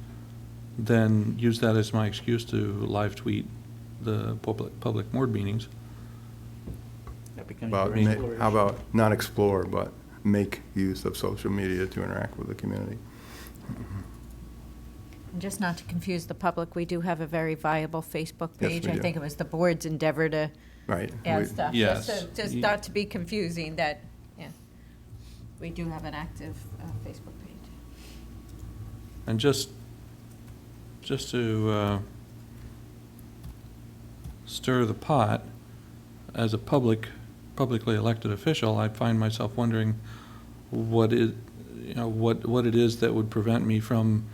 then use that as my excuse to live tweet the public board meetings. That becomes About your how exploration. about not explore, but make use of social media to interact with the community? And just not to confuse the public, we do have a very viable Facebook Yes, page. we I do. think it was the board's endeavor to Right. add We- stuff. Yes. Just not to be confusing that, yeah. We do have an active Facebook page. And just just to stir the pot, as a publicly elected official, I find myself wondering what it is that would prevent me from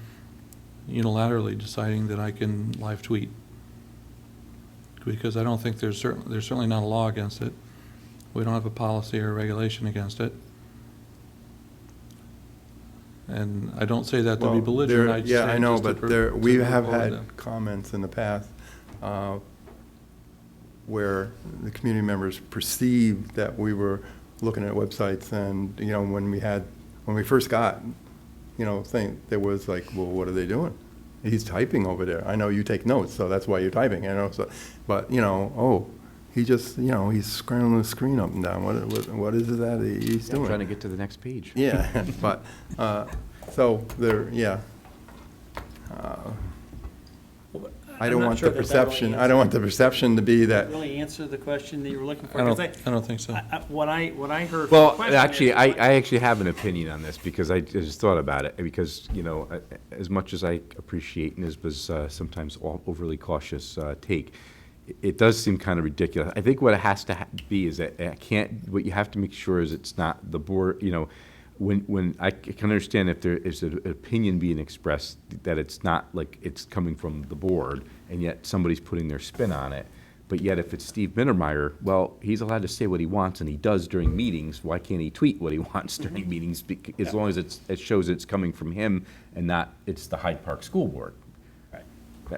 unilaterally deciding that I can live tweet. Because I don't think there's certainly not a law against it. We don't have a policy or regulation against it. And I don't say that to be Well, belligerent. there- I just Yeah, say I know, just to but pro- we to have propose had them. comments in the past where the community members perceived that we were looking at websites and, when we first got, there was like, well, what are they doing? He's typing over there. I know you take notes, so that's why you're typing, so, but, he just, he's scrolling the screen up and down. What is it that he's doing? Trying to get to the next page. Yeah, but, so there, yeah. I don't want the perception, I don't want the perception to be that, Really answer the question that you were looking for? I 'Cause don't think so. What I heard. from the Well, question actually, is, I actually have an opinion on this because I just thought about it. Because, as much as I appreciate NISBA's sometimes overly cautious take, it does seem kind of ridiculous. I think what it has to be is that what you have to make sure is it's not the board, when I can understand if there is an opinion being expressed, that it's not like it's coming from the board, and yet somebody's putting their spin on it. But yet if it's Steve Mittermeier, well, he's allowed to say what he wants, and he does during meetings. Why can't he tweet what he wants during meetings? As long as it shows it's coming from him and not it's the Hyde Park School Board.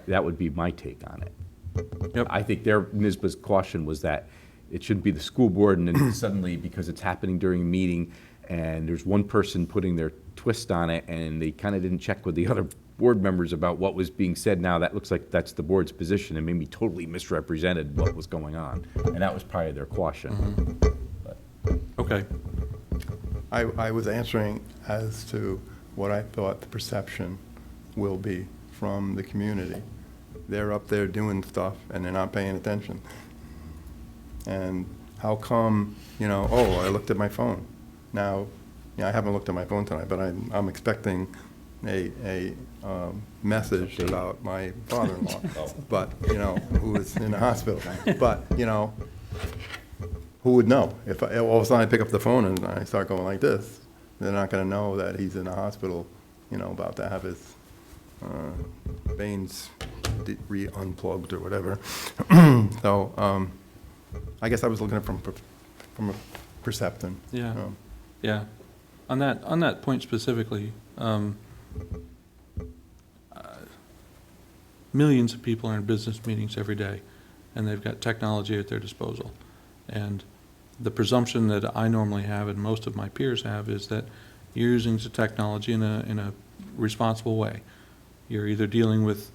That would be my take on it. Yep. I think NISBA's caution was that it shouldn't be the school board, and then suddenly, because it's happening during a meeting, and there's one person putting their twist on it, and they kind of didn't check with the other board members about what was being said. Now that looks like that's the board's position, and maybe totally misrepresented what was going on, and that was probably their caution. But- Okay. I was answering as to what I thought the perception will be from the community. They're up there doing stuff and they're not paying attention. And how come, I looked at my phone. Now, I haven't looked at my phone tonight, but I'm expecting a message about my father-in-law, but, who is in the hospital. But, who would know? If all of a sudden I pick up the phone and I start going like this, they're not going to know that he's in the hospital, about to have his veins unplugged or whatever. So I guess I was looking at it from a perception. Yeah. Yeah. On that point specifically, millions of people are in business meetings every day, and they've got technology at their disposal. And the presumption that I normally have and most of my peers have is that you're using the technology in a responsible way. You're either dealing with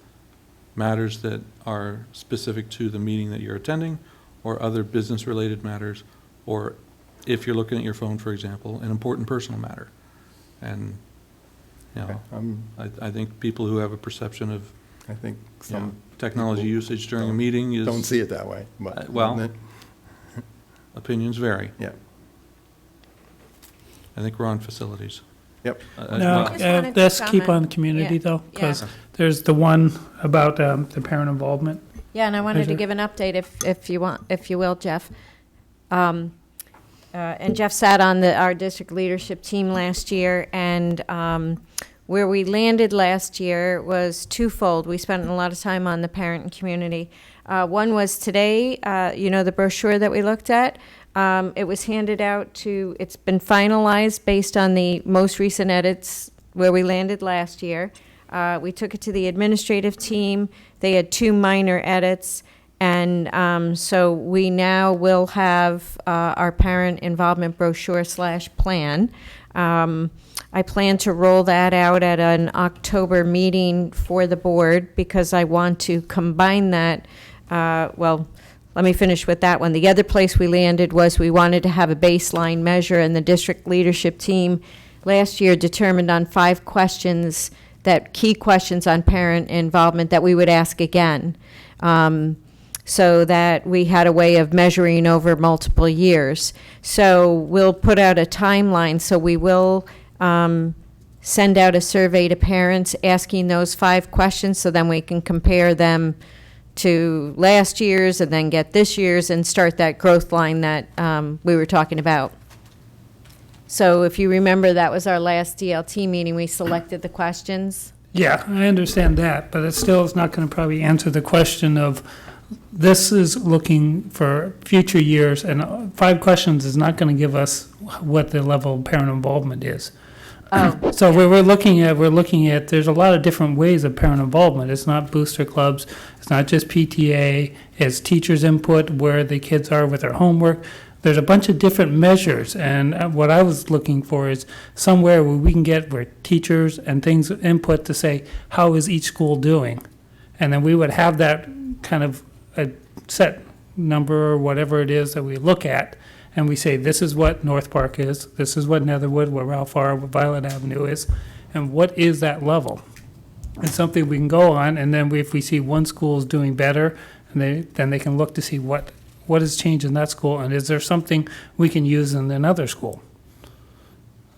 matters that are specific to the meeting that you're attending, or other business-related matters, or if you're looking at your phone, for example, an important personal matter. And, I think people who have a perception of I think some technology people usage during a meeting is... don't see it that way, but. well, opinions vary. Yeah, I think we're on facilities. yep. No, I just wanted to let's keep comment. on community Yeah, though, because yeah. there's the one about the parent involvement. Yeah, and I wanted to Pleasure. give an update if you will, Jeff. And Jeff sat on our district leadership team last year, and where we landed last year was twofold. We spent a lot of time on the parent and community. One was today, the brochure that we looked at. It was handed out it's been finalized based on the most recent edits where we landed last year. We took it to the administrative team. They had 2 minor edits. And so we now will have our parent involvement brochure/plan. I plan to roll that out at an October meeting for the board because I want to combine that. Let me finish with that one. The other place we landed was we wanted to have a baseline measure, and the district leadership team last year determined on 5 questions, key questions on parent involvement that we would ask again. So that we had a way of measuring over multiple years. So we'll put out a timeline. So we will send out a survey to parents asking those 5 questions, so then we can compare them to last year's and then get this year's and start that growth line that we were talking about. So if you remember, that was our last DLT meeting. We selected the questions. Yeah, I understand that, but it still is not going to probably answer the question of, this is looking for future years, and 5 questions is not going to give us what the level of parent involvement is. Oh, So we're looking at, there's a lot of different ways of parent involvement. It's not booster clubs, it's not just PTA, it's teachers' input, where the kids are with their homework. There's a bunch of different measures, and what I was looking for is somewhere where we can get where teachers and things input to say, how is each school doing? And then we would have that kind of a set number or whatever it is that we look at, and we say, this is what North Park is, this is what Netherwood, what Ralph R., what Violet Avenue is, and what is that level? It's something we can go on, and then if we see one school is doing better, and then they can look to see what has changed in that school, and is there something we can use in another school?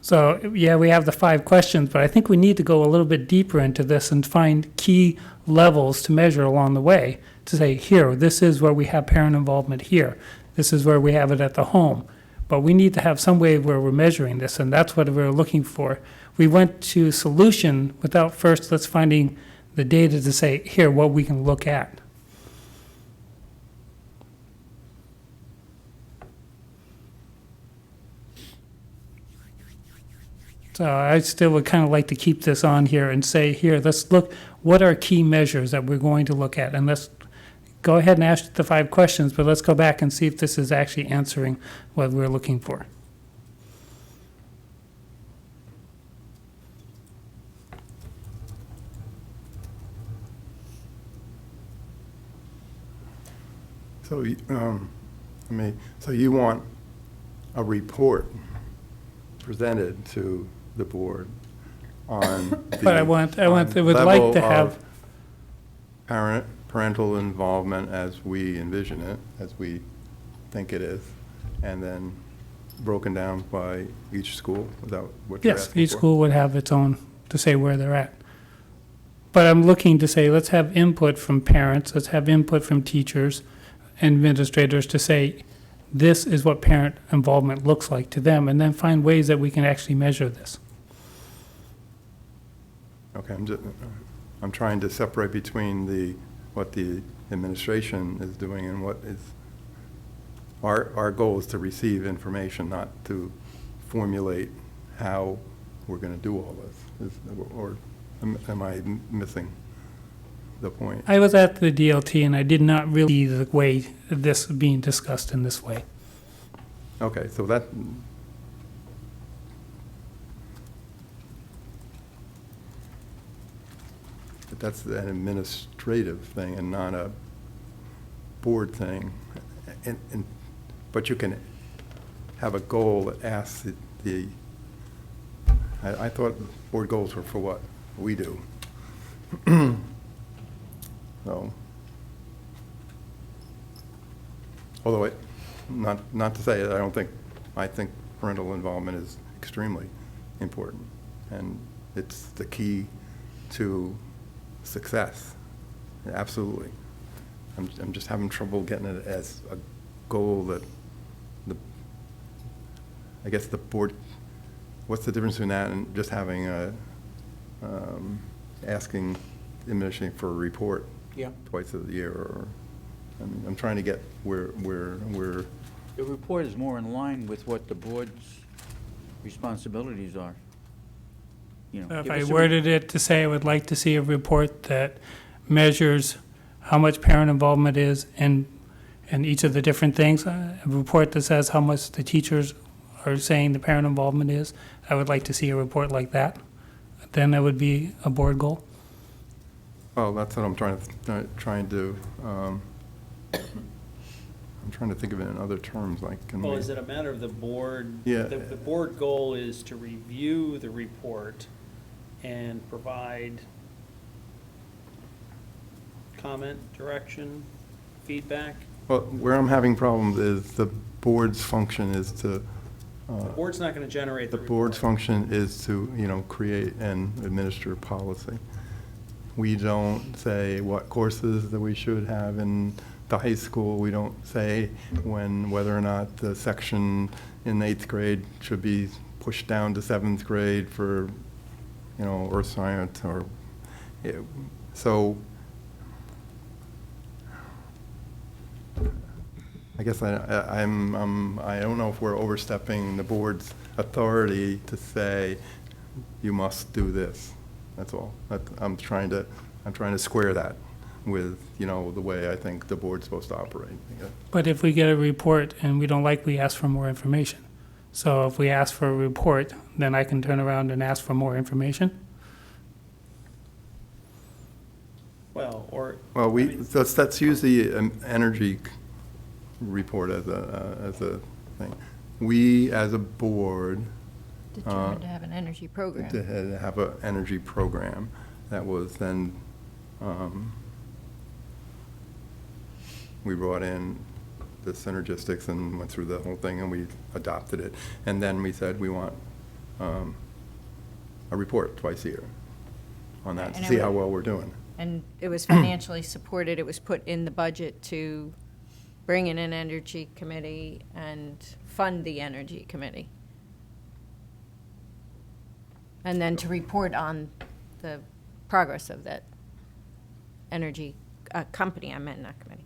So, yeah, we have the 5 questions, but I think we need to go a little bit deeper into this and find key levels to measure along the way, to say, here, this is where we have parent involvement here. This is where we have it at the home. But we need to have some way where we're measuring this, and that's what we're looking for. We went to solution without first let's finding the data to say, here, what we can look at. So I still would kind of like to keep this on here and say, here, let's look, what are key measures that we're going to look at? And let's go ahead and ask the 5 questions, but let's go back and see if this is actually answering what we're looking for. So, so you want a report presented to the board on the. But I would level like to of have, parental involvement as we envision it, as we think it is, and then broken down by each school. Is that what you're yes, asking each for? school would have its own, to say where they're at. But I'm looking to say, let's have input from parents, let's have input from teachers, administrators to say, this is what parent involvement looks like to them, and then find ways that we can actually measure this. Okay, I'm trying to separate between what the administration is doing and what is, our goal is to receive information, not to formulate how we're going to do all this. Or am I missing the point? I was at the DLT and I did not really see the way this being discussed in this way. Okay, so that, but that's an administrative thing and not a board thing. But you can have a goal that asks I thought board goals were for what we do. So, although not to say that I think parental involvement is extremely important, and it's the key to success. Absolutely. I'm just having trouble getting it as a goal that I guess the board, what's the difference between that and just having asking the administration for a report Yeah. twice a year, or, I'm trying to get where The report is more in line with what the board's responsibilities are. You know, If give I us a worded it to say I would like to see a report that measures how much parent involvement is in each of the different things, a report that says how much the teachers are saying the parent involvement is, I would like to see a report like that. Then that would be a board goal. Well, that's what I'm trying to I'm trying to think of it in other terms, like, can Well, we? is it a matter of the board? Yeah. The board goal is to review the report and provide comment, direction, feedback? Well, where I'm having problems is the board's function is to The board's not going to generate the the board's report. function is to, create and administer policy. We don't say what courses that we should have in the high school. We don't say whether or not the section in 8th grade should be pushed down to 7th grade for, earth science or, so I guess I don't know if we're overstepping the board's authority to say, you must do this. That's all. I'm trying to square that with, the way I think the board's supposed to operate. But if we get a report and we don't like, we ask for more information. So if we ask for a report, then I can turn around and ask for more information? Well, or. Well, I mean, let's use the energy report as a thing. We, as a board, Determined to have an energy program. to have an energy program that was then, we brought in the synergistics and went through the whole thing and we adopted it. And then we said we want a report twice a year on that, to And it see would- how well we're doing. And it was financially supported, it was put in the budget to bring in an energy committee and fund the energy committee. And then to report on the progress of that energy company, I meant not committee.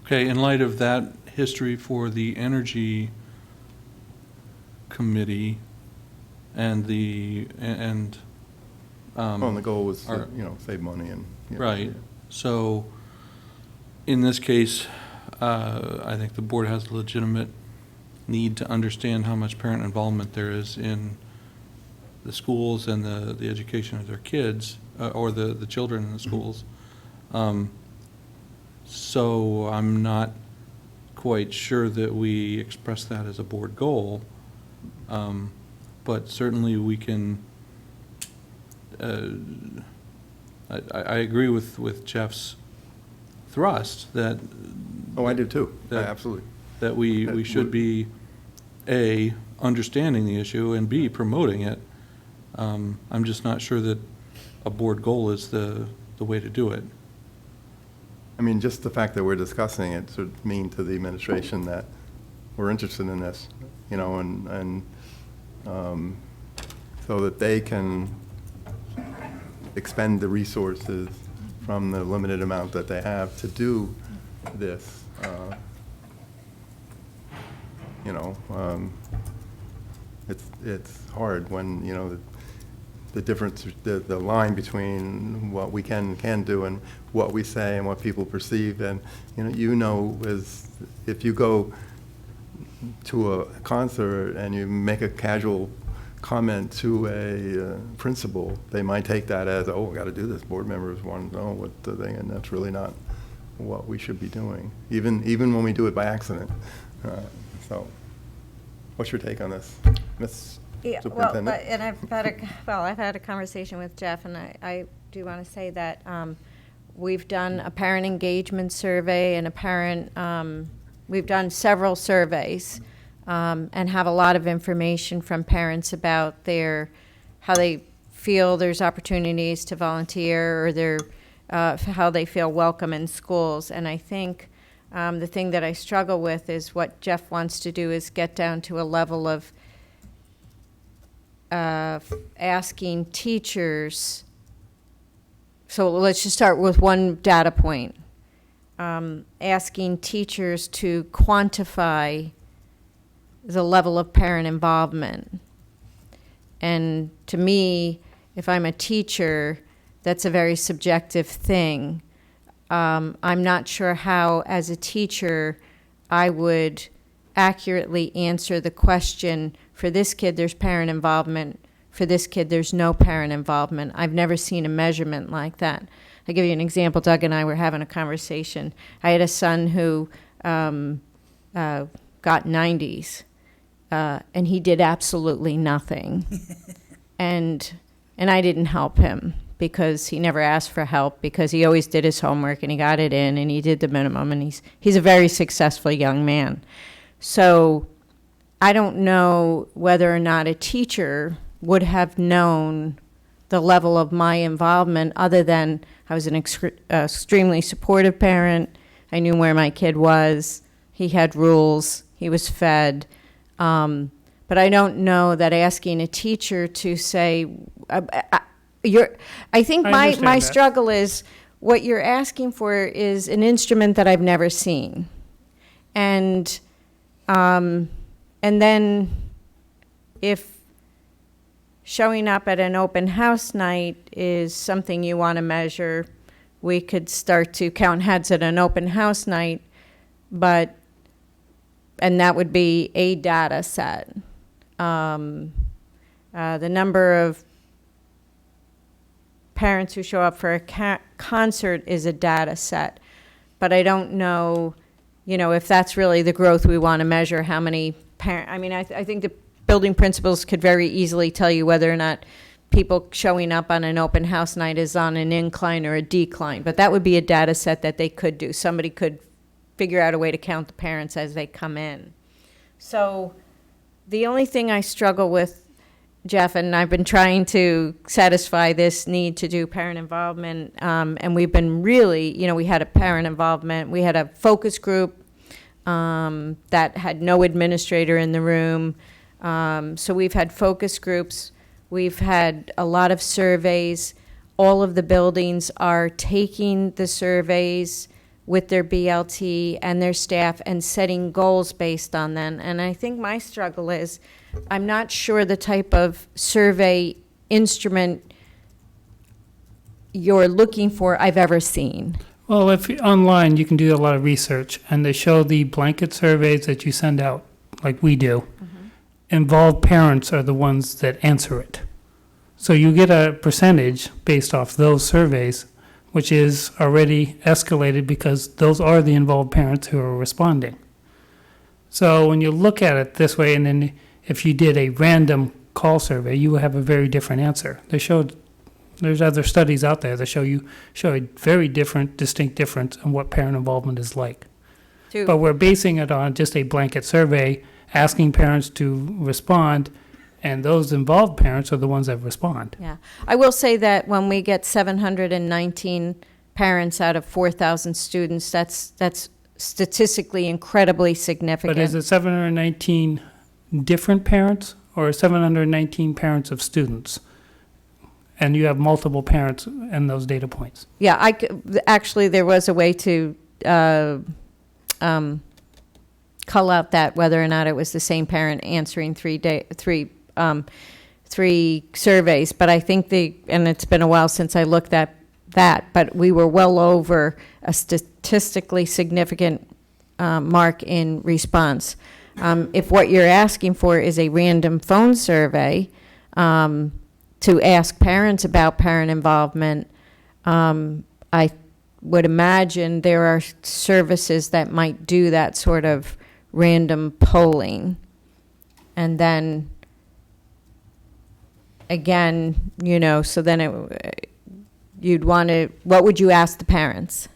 Okay, in light of that history for the Energy Committee and Well, and the goal was our- to, save money and. right, so in this case, I think the board has a legitimate need to understand how much parent involvement there is in the schools and the education of their kids, or the children in the schools. So I'm not quite sure that we express that as a board goal, but certainly we can, I agree with Jeff's thrust that Oh, I do too. That- Absolutely. that we That should would- be, A, understanding the issue, and B, promoting it. I'm just not sure that a board goal is the way to do it. I mean, just the fact that we're discussing it should mean to the administration that we're interested in this, and so that they can expend the resources from the limited amount that they have to do this. It's hard when, the difference, the line between what we can do and what we say and what people perceive. And, is if you go to a concert and you make a casual comment to a principal, they might take that as, oh, we got to do this. Board members want to know what the thing, and that's really not what we should be doing, even when we do it by accident. So, what's your take on this, Ms. Yeah, well, Superintendent? and I've had a conversation with Jeff, and I do want to say that we've done a parent engagement survey and we've done several surveys and have a lot of information from parents about how they feel there's opportunities to volunteer, or how they feel welcome in schools. And I think the thing that I struggle with is what Jeff wants to do is get down to a level of asking teachers. So let's just start with one data point. Asking teachers to quantify the level of parent involvement. And to me, if I'm a teacher, that's a very subjective thing. I'm not sure how, as a teacher, I would accurately answer the question, for this kid, there's parent involvement. For this kid, there's no parent involvement. I've never seen a measurement like that. I'll give you an example. Doug and I were having a conversation. I had a son who got 90s, and he did absolutely nothing. and I didn't help him because he never asked for help, because he always did his homework and he got it in and he did the minimum, and he's a very successful young man. So I don't know whether or not a teacher would have known the level of my involvement, other than I was an extremely supportive parent. I knew where my kid was. He had rules. He was fed. But I don't know that asking a teacher to say, I think I my understand that. struggle is, what you're asking for is an instrument that I've never seen. And then if showing up at an open house night is something you want to measure, we could start to count heads at an open house night, and that would be a data set. The number of parents who show up for a concert is a data set, but I don't know, if that's really the growth we want to measure. How many I think the building principals could very easily tell you whether or not people showing up on an open house night is on an incline or a decline, but that would be a data set that they could do. Somebody could figure out a way to count the parents as they come in. So the only thing I struggle with, Jeff, and I've been trying to satisfy this need to do parent involvement, and we've been really, we had a parent involvement, we had a focus group that had no administrator in the room. So we've had focus groups, we've had a lot of surveys. All of the buildings are taking the surveys with their BLT and their staff and setting goals based on them. And I think my struggle is, I'm not sure the type of survey instrument you're looking for I've ever seen. Well, if online, you can do a lot of research, and they show the blanket surveys that you send out, like we do. Involved parents are the ones that answer it. So you get a percentage based off those surveys, which is already escalated because those are the involved parents who are responding. So when you look at it this way, and then if you did a random call survey, you would have a very different answer. There's other studies out there that show a very distinct difference in what parent involvement is like. But we're basing it on just a blanket survey, asking parents to respond, and those involved parents are the ones that respond. Yeah. I will say that when we get 719 parents out of 4,000 students, that's statistically incredibly significant. But is it 719 different parents or 719 parents of students? And you have multiple parents in those data points. Yeah, actually, there was a way to cull out that whether or not it was the same parent answering three surveys. But I think and it's been a while since I looked at that, but we were well over a statistically significant mark in response. If what you're asking for is a random phone survey to ask parents about parent involvement, I would imagine there are services that might do that sort of random polling. And then, again, so then you'd want to, what would you ask the parents?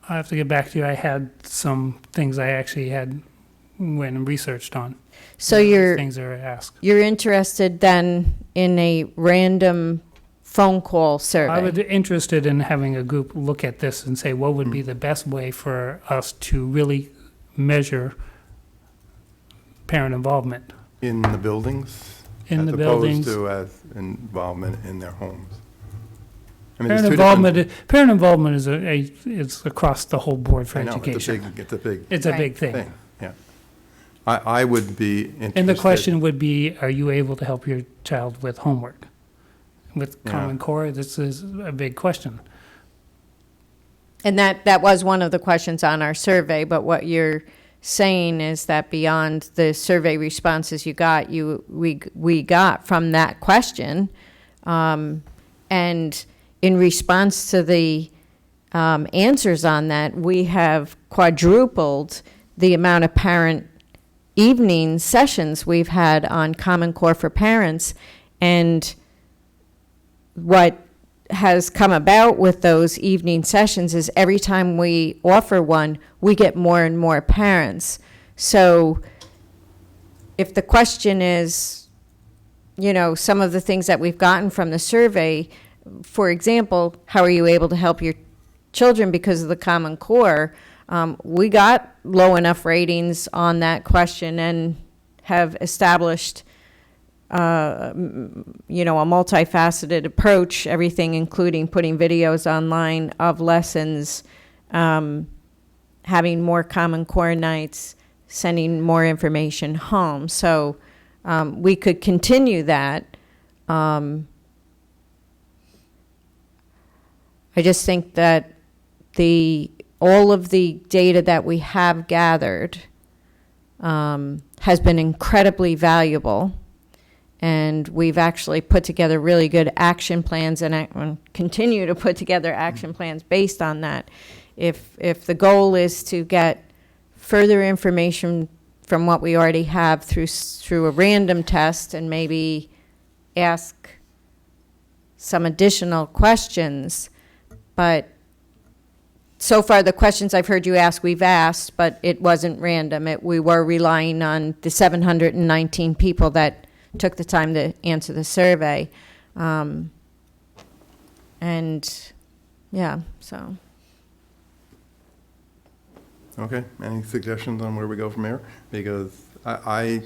I have to get back to you. I had some things I actually went and researched on. So things that are asked. You're interested then in a random phone call survey? I would be interested in having a group look at this and say, what would be the best way for us to really measure parent involvement In the buildings? in the buildings? As opposed to as involvement in their homes? I mean, Parent there's two different- involvement is across the whole board for I know, education. it's a big thing. thing, yeah. I would be interested. And the question would be, are you able to help your child with homework? With Yeah. Common Core, this is a big question. And that was one of the questions on our survey, but what you're saying is that beyond the survey responses you got, we got from that question, and in response to the answers on that, we have quadrupled the amount of parent evening sessions we've had on Common Core for parents. And what has come about with those evening sessions is every time we offer one, we get more and more parents. So if the question is, you know, some of the things that we've gotten from the survey, for example, how are you able to help your children because of the Common Core? We got low enough ratings on that question and have established you know, a multifaceted approach, everything including putting videos online of lessons, having more Common Core nights, sending more information home. So we could continue that. I just think that all of the data that we have gathered has been incredibly valuable. And we've actually put together really good action plans and continue to put together action plans based on that. If the goal is to get further information from what we already have through a random test and maybe ask some additional questions, but so far the questions I've heard you ask, we've asked, but it wasn't random. We were relying on the 719 people that took the time to answer the survey. And yeah, so. Okay, any suggestions on where we go from here? Because I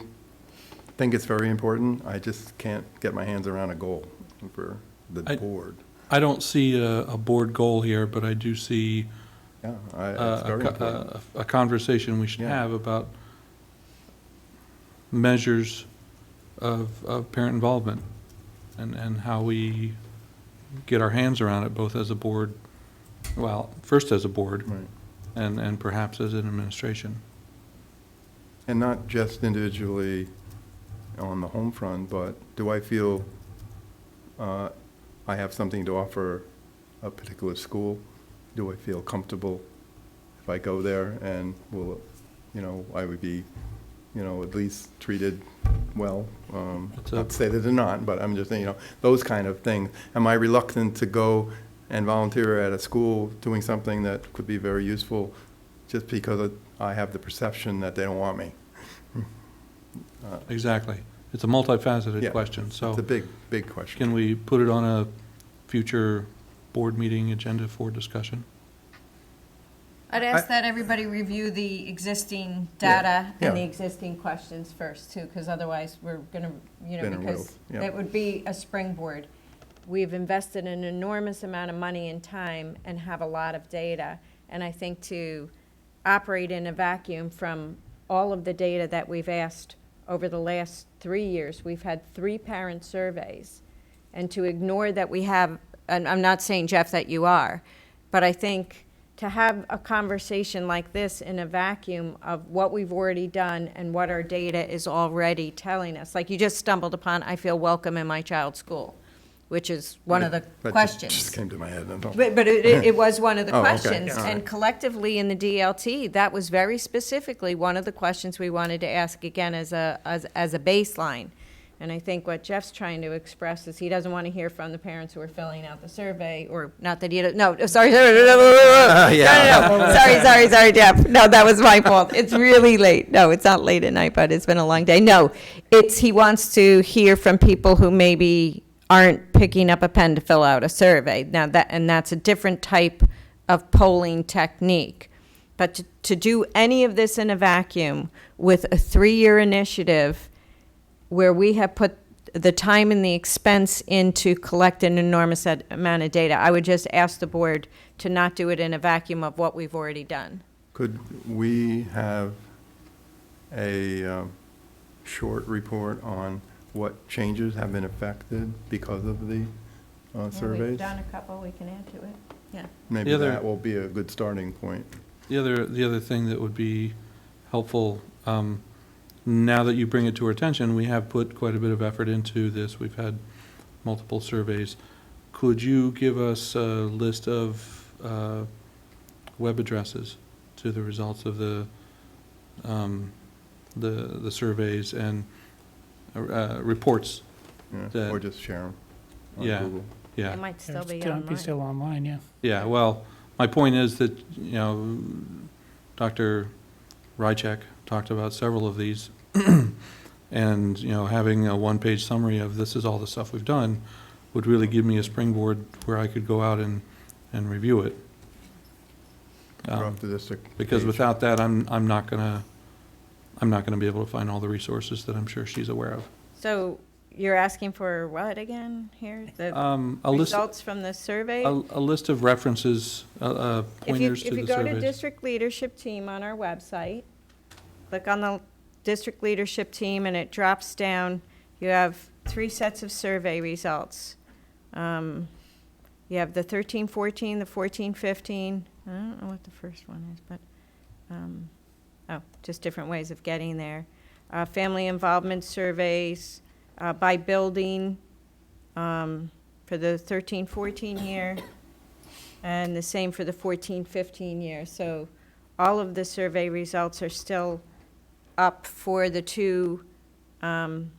think it's very important. I just can't get my hands around a goal for the board. I don't see a board goal here, but I do see Yeah, it's very important. a conversation we should Yeah. have about measures of parent involvement and how we get our hands around it, both as a board, well, first as a board, Right. and perhaps as an administration. And not just individually on the home front, but do I feel I have something to offer a particular school? Do I feel comfortable if I go there and will, you know, I would be, you know, at least treated well? Not to say that they're not, but I'm just saying, you know, those kind of things. Am I reluctant to go and volunteer at a school doing something that could be very useful just because I have the perception that they don't want me? Exactly. It's a multifaceted Yeah, question, so. It's a big, big question. Can we put it on a future board meeting agenda for discussion? I'd ask that everybody review the existing data Yeah. and the existing questions first, too, because otherwise we're going to, you know, Spin a because wheel, yeah. that would be a springboard. We've invested an enormous amount of money and time and have a lot of data. And I think to operate in a vacuum from all of the data that we've asked over the last 3 years, we've had 3 parent surveys. And to ignore that we have, and I'm not saying, Jeff, that you are, but I think to have a conversation like this in a vacuum of what we've already done and what our data is already telling us. Like you just stumbled upon, I feel welcome in my child's school, which is one of the That questions. just came to my head. That's all. But it was one of the Oh, okay. questions. All right. And collectively in the DLT, that was very specifically one of the questions we wanted to ask again as a baseline. And I think what Jeff's trying to express is he doesn't want to hear from the parents who are filling out the survey, or not that he, no, sorry, sorry, Jeff. No, that was my fault. It's really late. No, it's not late at night, but it's been a long day. No, he wants to hear from people who maybe aren't picking up a pen to fill out a survey. Now that's a different type of polling technique. But to do any of this in a vacuum with a 3-year initiative where we have put the time and the expense into collect an enormous amount of data, I would just ask the board to not do it in a vacuum of what we've already done. Could we have a short report on what changes have been affected because of the surveys? We've done a couple, we can add to it. Yeah. Maybe The other- that will be a good starting point. The other thing that would be helpful, now that you bring it to our attention, we have put quite a bit of effort into this. We've had multiple surveys. Could you give us a list of web addresses to the results of the surveys and reports? Yeah, That- or just share them on Yeah. Google. Yeah. It might still be It might be online. still online, yeah. Yeah, well, my point is that, Dr. Rychek talked about several of these. And, having a one-page summary of this is all the stuff we've done would really give me a springboard where I could go out and review it. Off the district Because page. without that, I'm not gonna be able to find all the resources that I'm sure she's aware of. So you're asking for what again here? The A list, results from the survey? a list of references, pointers to If you the go to surveys. district leadership team on our website, click on the district leadership team and it drops down, you have 3 sets of survey results. You have the 13-14, the 14-15. I don't know what the first one is, but, just different ways of getting there. Family involvement surveys by building for the 13-14 year, and the same for the 14-15 year. So all of the survey results are still up for the two, and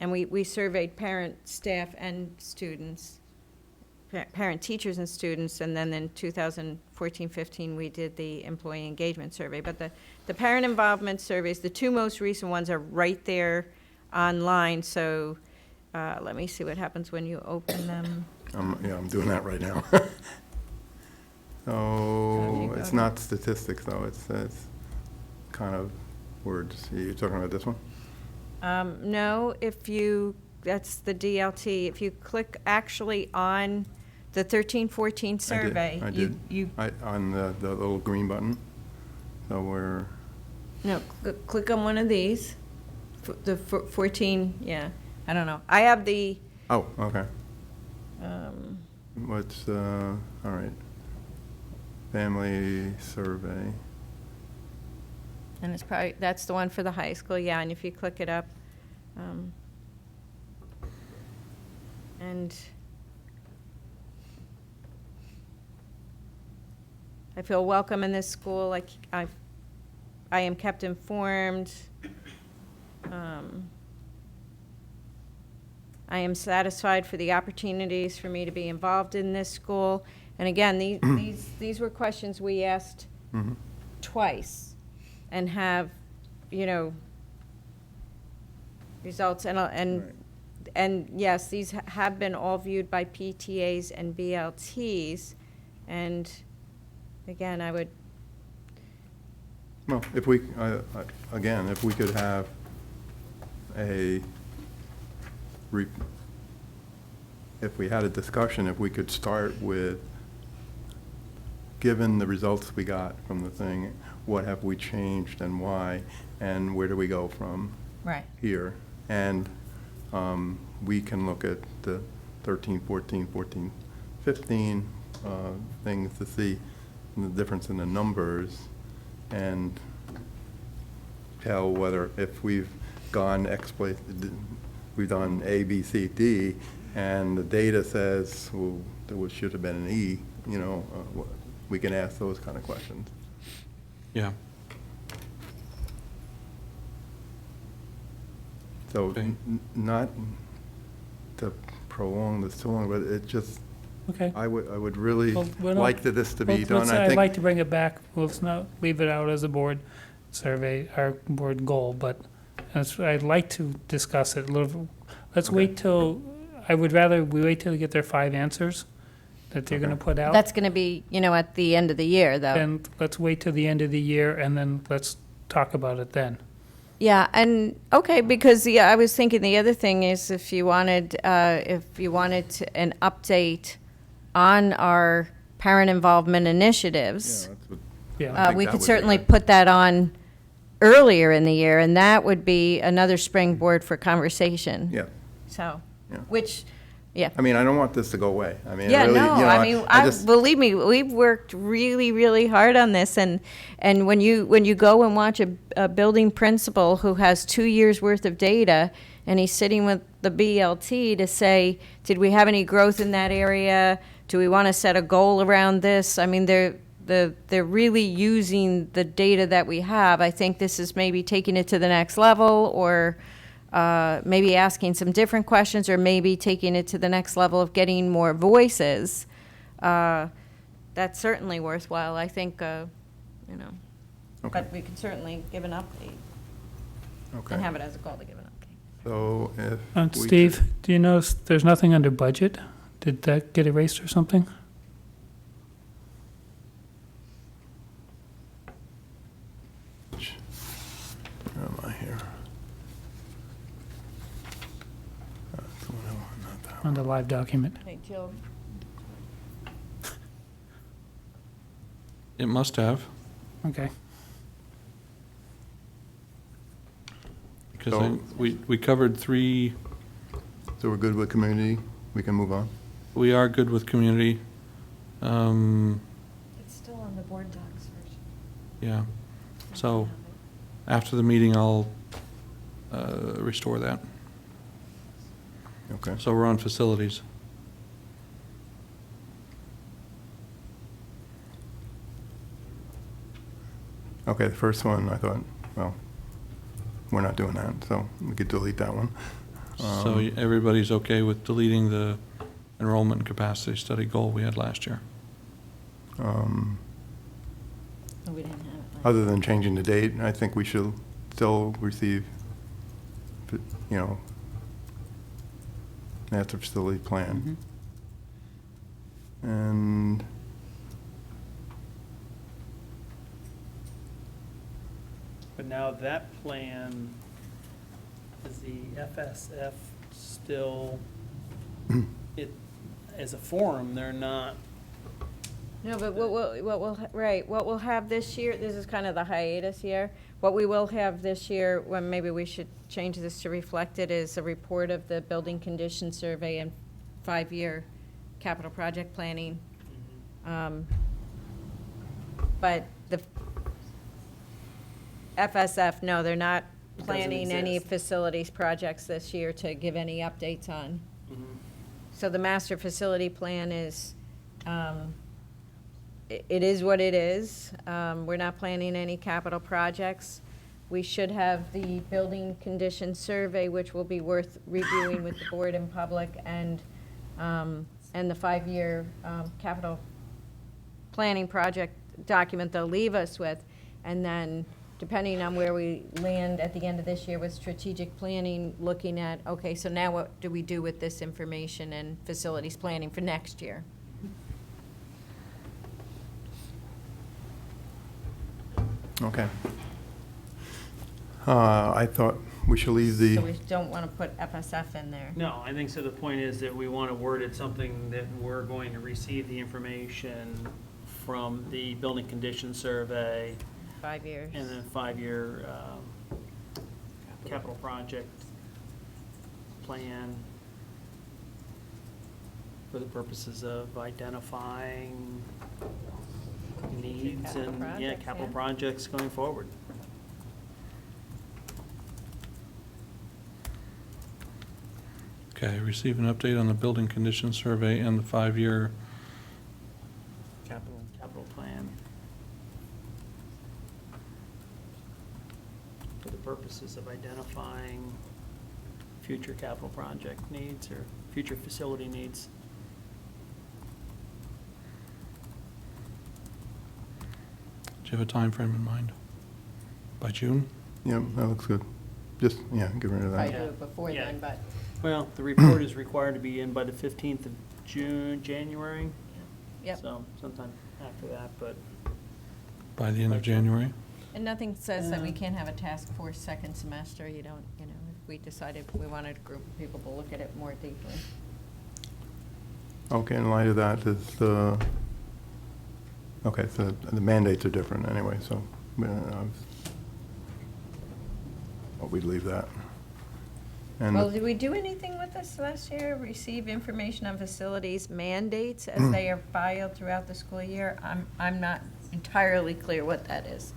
we surveyed parent, staff, and students, parent, teachers, and students, and then in 2014-15, we did the employee engagement survey. But the parent involvement surveys, the 2 most recent ones are right there online, so let me see what happens when you open them. I'm doing that right now. you So, go it's to- not statistics, though, it's kind of words. You're talking about this one? No, that's the DLT. If you click actually on the 13-14 survey, I did. you On the little green button, so we're, no, click on one of these, the 14, yeah, I don't know. I have the, oh, okay. um, What's, all right. Family survey. and it's probably, that's the one for the high school, yeah, and if you click it up, and I feel welcome in this school, like I am kept informed. I am satisfied for the opportunities for me to be involved in this school. And again, these were questions we asked Mhm. twice and have, results. And yes, these have been all viewed by PTAs and BLTs. And again, I would, Well, if again, if we could have if we had a discussion, if we could start with, given the results we got from the thing, what have we changed and why, and where do we go from right. here? And we can look at the 13, 14, 14, 15 things to see the difference in the numbers and tell whether, if we've gone X place, we've done A, B, C, D, and the data says, well, there should have been an E, we can ask those kind of questions. Yeah. So Okay. not to prolong this too long, but it just, Okay. I would really Well, we're not- like this to be Well, done. let's- I I'd like think, to bring it back, let's not leave it out as a board survey, our board goal, but I'd like to discuss it a little. Let's Okay. wait till, I would rather we wait till we get their 5 answers that they're gonna Okay. put out. That's going to be, at the end of the year, though. And let's wait till the end of the year, and then let's talk about it then. Yeah, and, okay, because, I was thinking the other thing is if you wanted an update on our parent involvement initiatives, Yeah, think we that could would be certainly good. put that on earlier in the year, and that would be another springboard for conversation. yeah. So, Yeah. which, yeah. I mean, I don't want this to go away. I mean, Yeah, really, no, I mean, just, believe me, we've worked really, really hard on this, and when you go and watch a building principal who has 2 years' worth of data, and he's sitting with the BLT to say, did we have any growth in that area? Do we want to set a goal around this? I mean, they're really using the data that we have. I think this is maybe taking it to the next level, or maybe asking some different questions, or maybe taking it to the next level of getting more voices, that's certainly worthwhile, I think, you know. Okay. But we could certainly give an update Okay. and have it as a goal to give an update. So if we Steve, could- do you notice there's nothing under budget? Did that get erased or something? Where am I here? That's the one I want, not that one. On the live document? Hey, Jill. It must have, Okay. because So- we covered three, So we're good with community? We can move on? we are good with community. It's still on the board docs version. Yeah, so after the meeting, I'll restore that. Okay. So we're on facilities. Okay, the first one, I thought, well, we're not doing that, so we could delete that one. So everybody's okay with deleting the enrollment and capacity study goal we had last year? Um, Oh, we didn't have it. Other than changing the date, I think we should still receive, you know, master facility plan. And But now that plan, is the FSF still, it, as a forum, they're not, No, but what we'll have this year, this is kind of the hiatus year. What we will have this year, when maybe we should change this to reflect it, is a report of the building condition survey and 5-year capital project planning. But the FSF, no, they're not It doesn't planning any exist. facilities projects this year to give any updates on. So the master facility plan is, it is what it is. We're not planning any capital projects. We should have the building condition survey, which will be worth reviewing with the board and public, and the 5-year capital planning project document they'll leave us with. And then, depending on where we land at the end of this year with strategic planning, looking at, okay, so now what do we do with this information and facilities planning for next year? Okay. I thought we should leave the, So we don't want to put FSF in there. no, I think so. The point is that we want to word it something that we're going to receive the information from the building condition survey 5 years. and then 5-year capital project plan for the purposes of identifying needs Capital and, projects, capital yeah. projects going forward. Okay, receive an update on the building condition survey and the 5-year, Capital plan. For the purposes of identifying future capital project needs or future facility needs. do you have a time frame in mind? By June? yeah, that looks good. Just, yeah, get rid of I that. do it before Yeah. then, but, Well, the report is required to be in by the 15th of January, yep. so sometime after that, but By the end of January? And nothing says that we can't have a task force second semester. You don't, if we decided we wanted a group of people to look at it more deeply. Okay, in light of that, okay, so the mandates are different anyway, so we'd leave that. And Well, did we do anything with this last year? Receive information on facilities mandates as they are filed throughout the school year? I'm not entirely clear what that is.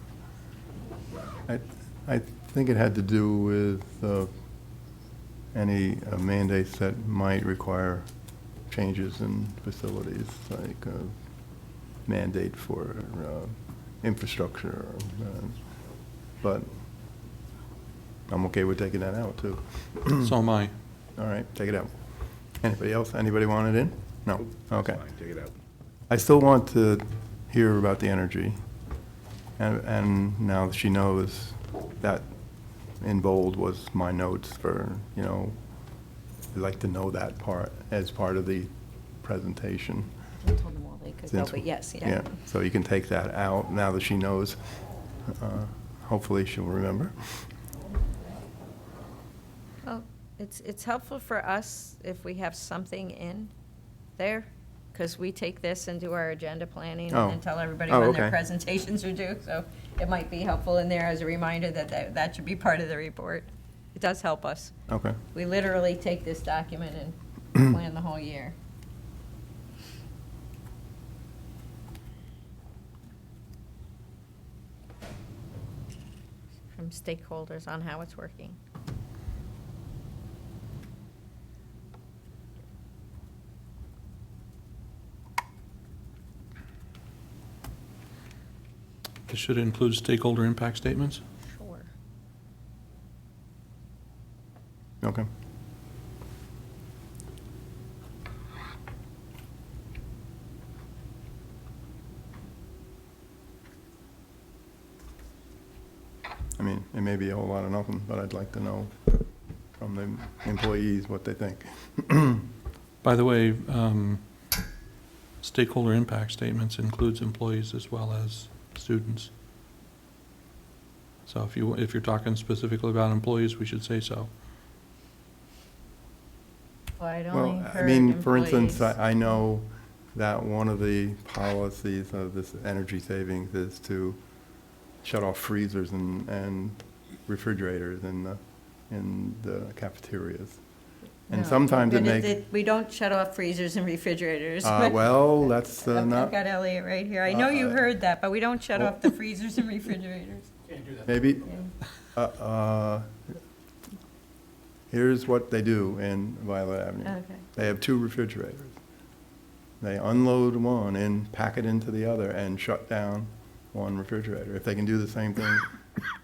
I think it had to do with any mandates that might require changes in facilities, like a mandate for infrastructure, but I'm okay with taking that out, too. So am I. All right, take it out. Anybody else? Anybody want it in? No? Okay. Fine, take it out. I still want to hear about the energy. And now she knows that in bold was my notes for, I'd like to know that part as part of the presentation. I told them all they could go, Since- but yes, Yeah, so you can take that out now that she knows. Hopefully she'll remember. Well, it's helpful for us if we have something in there, because we take this and do our agenda planning Oh. and then tell everybody Oh, when their okay. presentations are due. So it might be helpful in there as a reminder that should be part of the report. It does help us. Okay. We literally take this document and plan the whole year. From stakeholders on how it's working. This should include stakeholder impact statements. Sure. Okay. I mean, it may be a whole lot of nothing, but I'd like to know from the employees what they think. By the way, stakeholder impact statements includes employees as well as students. So if you're talking specifically about employees, we should say so. Well, I'd Well, only I heard mean, for instance, employees. I know that one of the policies of this energy savings is to shut off freezers and refrigerators in the cafeterias. And No, sometimes but it makes, we don't shut off freezers and refrigerators. well, that's I've not, got Elliot right here. I know you heard that, but we don't shut well- off the freezers and refrigerators. Can't do that. maybe, here's what they do in Violet Avenue. Okay. They have 2 refrigerators. They unload one and pack it into the other and shut down one refrigerator. If they can do the same thing,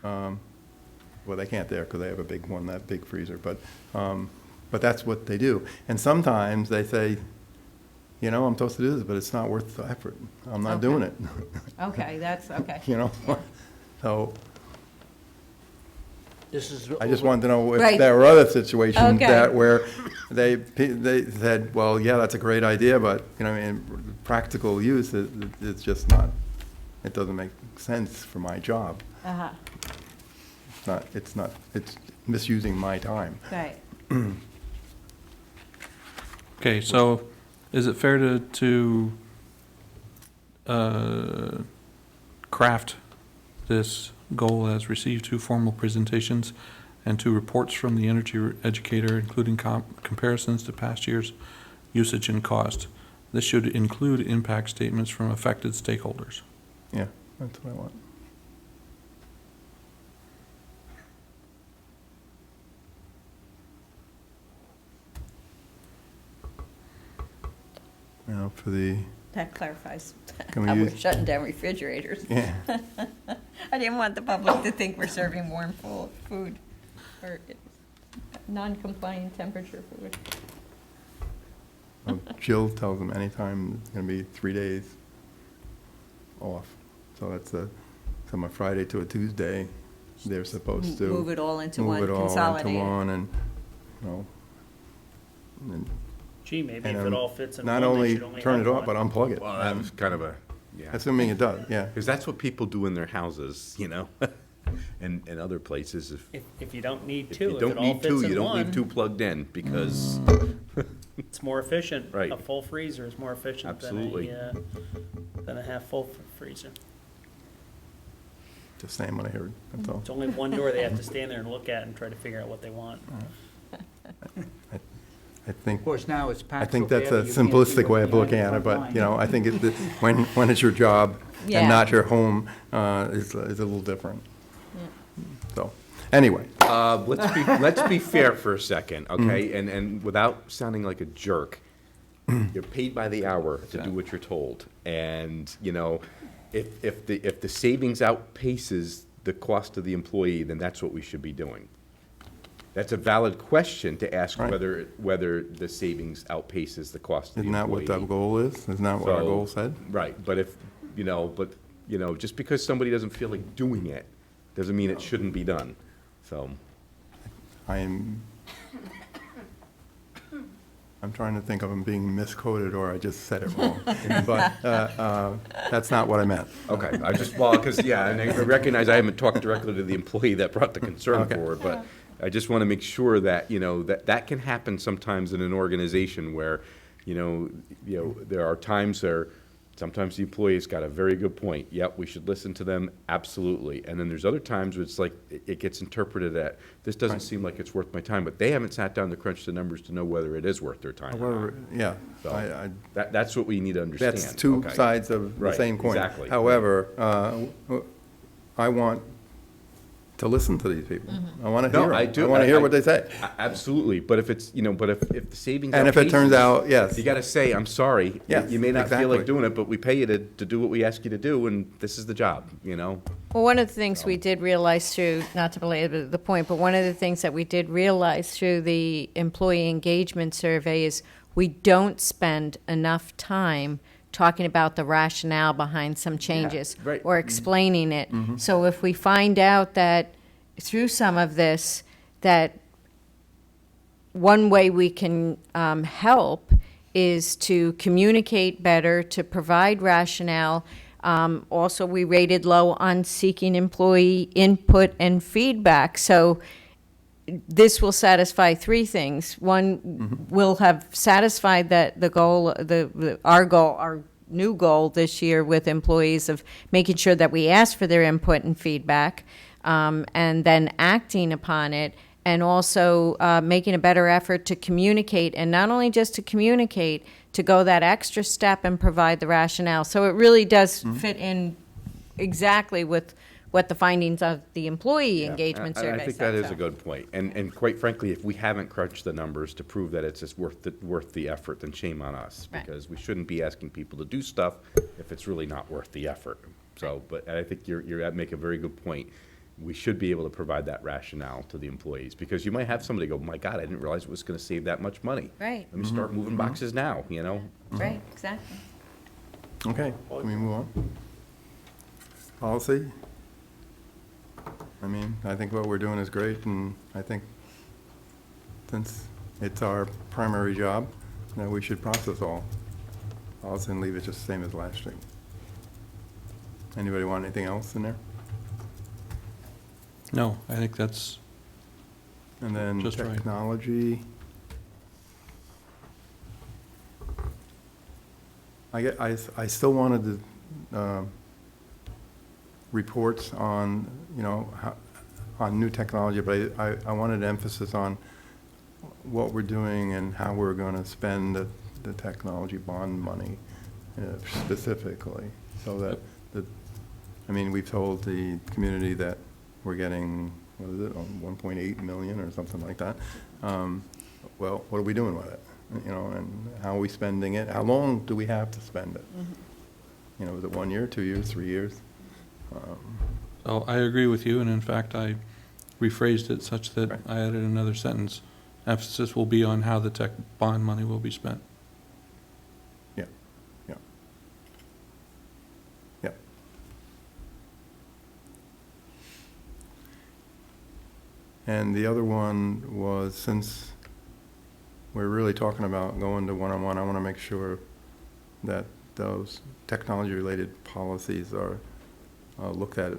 well, they can't there because they have a big one, that big freezer, but that's what they do. And sometimes they say, I'm supposed to do this, but it's not worth the effort. I'm not doing it. Okay, that's, okay. So This is. I just wanted to know if Right. there were other situations Okay. that where they said, well, yeah, that's a great idea, but, in practical use, it's just not, it doesn't make sense for my job. Uh-huh, It's misusing my time. right. Okay, so is it fair to craft this goal as receive 2 formal presentations and 2 reports from the energy educator, including comparisons to past years' usage and cost? This should include impact statements from affected stakeholders. Yeah, that's what I want. For the, That clarifies Can we how we're use- shutting down refrigerators. yeah, I didn't want the public to think we're serving warm food or non-compliant temperature food. well, Jill tells them anytime it's going to be 3 days off. So that's from a Friday to a Tuesday, they're supposed to. Move it all into one, Move it all consolidate into it. one and, and Gee, maybe if And, it all fits in not one, they only should only turn have it off, one. but unplug it. Well, that was kind of a, yeah. Assuming it does, yeah. Because that's what people do in their houses, and other places. If you don't need If two, you if don't it all need fits two, you in don't leave two one, plugged in, because, it's more efficient. Right. A full freezer is more efficient Absolutely. than a half-full freezer. Just saying what I heard, that's all. It's only one door they have to stand there and look at and try to figure out what they want. I think, Of course, now it's I packed think so that's a badly, you can't see simplistic way what's of looking behind at the it, front but, line. I think when it's your job Yeah. and not your home, is a little different. So, anyway, let's be fair for a second, okay? And without sounding like a jerk, you're paid by the hour to do what you're told. And, if the savings outpaces the cost of the employee, then that's what we should be doing. That's a valid question to ask Right. whether the savings outpaces the cost of the Isn't that what the employee. goal is? Isn't that what our So- goal said? Right, but if, just because somebody doesn't feel like doing it, doesn't mean it shouldn't be done, so. I'm trying to think of them being misquoted or I just said it wrong. But that's not what I meant. Okay, because, yeah, and I recognize I haven't talked directly to the employee that brought the concern Okay. forward, but I just want to make sure that, that can happen sometimes in an organization where, there are times where sometimes the employee's got a very good point. Yep, we should listen to them, absolutely. And then there's other times where it's like, it gets interpreted that this doesn't Right. seem like it's worth my time, but they haven't sat down to crunch the numbers to know whether it is worth their time or not. However, yeah, So, that's what we need to understand. that's two Okay. sides of the Right, same coin. exactly. However, I want to listen to these people. I want to No, hear I them. do. I want to hear what they say. Absolutely, but if it's, if the savings. And if it turns outpaces, out, yes. You gotta say, I'm sorry. Yes, You may not feel exactly. like doing it, but we pay you to do what we ask you to do, and this is the job, Well, one of the things we did realize through, not to belabor the point, but one of the things that we did realize through the employee engagement survey is we don't spend enough time talking about the rationale behind some changes right. or explaining it. So if we find out that through some of this, that one way we can help is to communicate better, to provide rationale. Also, we rated low on seeking employee input and feedback. So this will satisfy three things. One, will have satisfied that the goal, our new goal this year with employees of making sure that we ask for their input and feedback, and then acting upon it, and also making a better effort to communicate, and not only just to communicate, to go that extra step and provide the rationale. So it really does fit in exactly with what the findings of the employee engagement And survey I think said. that is So- a good point. And quite frankly, if we haven't crunched the numbers to prove that it's just worth the effort, then shame on us. Right. Because we shouldn't be asking people to do stuff if it's really not worth the effort. So, but I think you're make a very good point. We should be able to provide that rationale to the employees, because you might have somebody go, my God, I didn't realize it was gonna save that much money. Right, Let me start moving boxes now, right, exactly. Okay, can we move on? Policy? I mean, I think what we're doing is great, and I think since it's our primary job, that we should process all policy and leave it just the same as last year. Anybody want anything else in there? No, I think that's, And then Just right. technology. I still wanted the reports on, on new technology, but I wanted emphasis on what we're doing and how we're going to spend the technology bond money specifically. So that, we've told the community that we're getting, what is it, 1.8 million or something like that. Well, what are we doing with it? And how are we spending it? How long do we have to spend it? Is it 1 year, 2 years, 3 years? so I agree with you, and in fact, I rephrased it such that Right. I added another sentence. Emphasis will be on how the tech bond money will be spent. Yeah, yeah. Yeah. And the other one was, since we're really talking about going to one-on-one, I want to make sure that those technology-related policies are looked at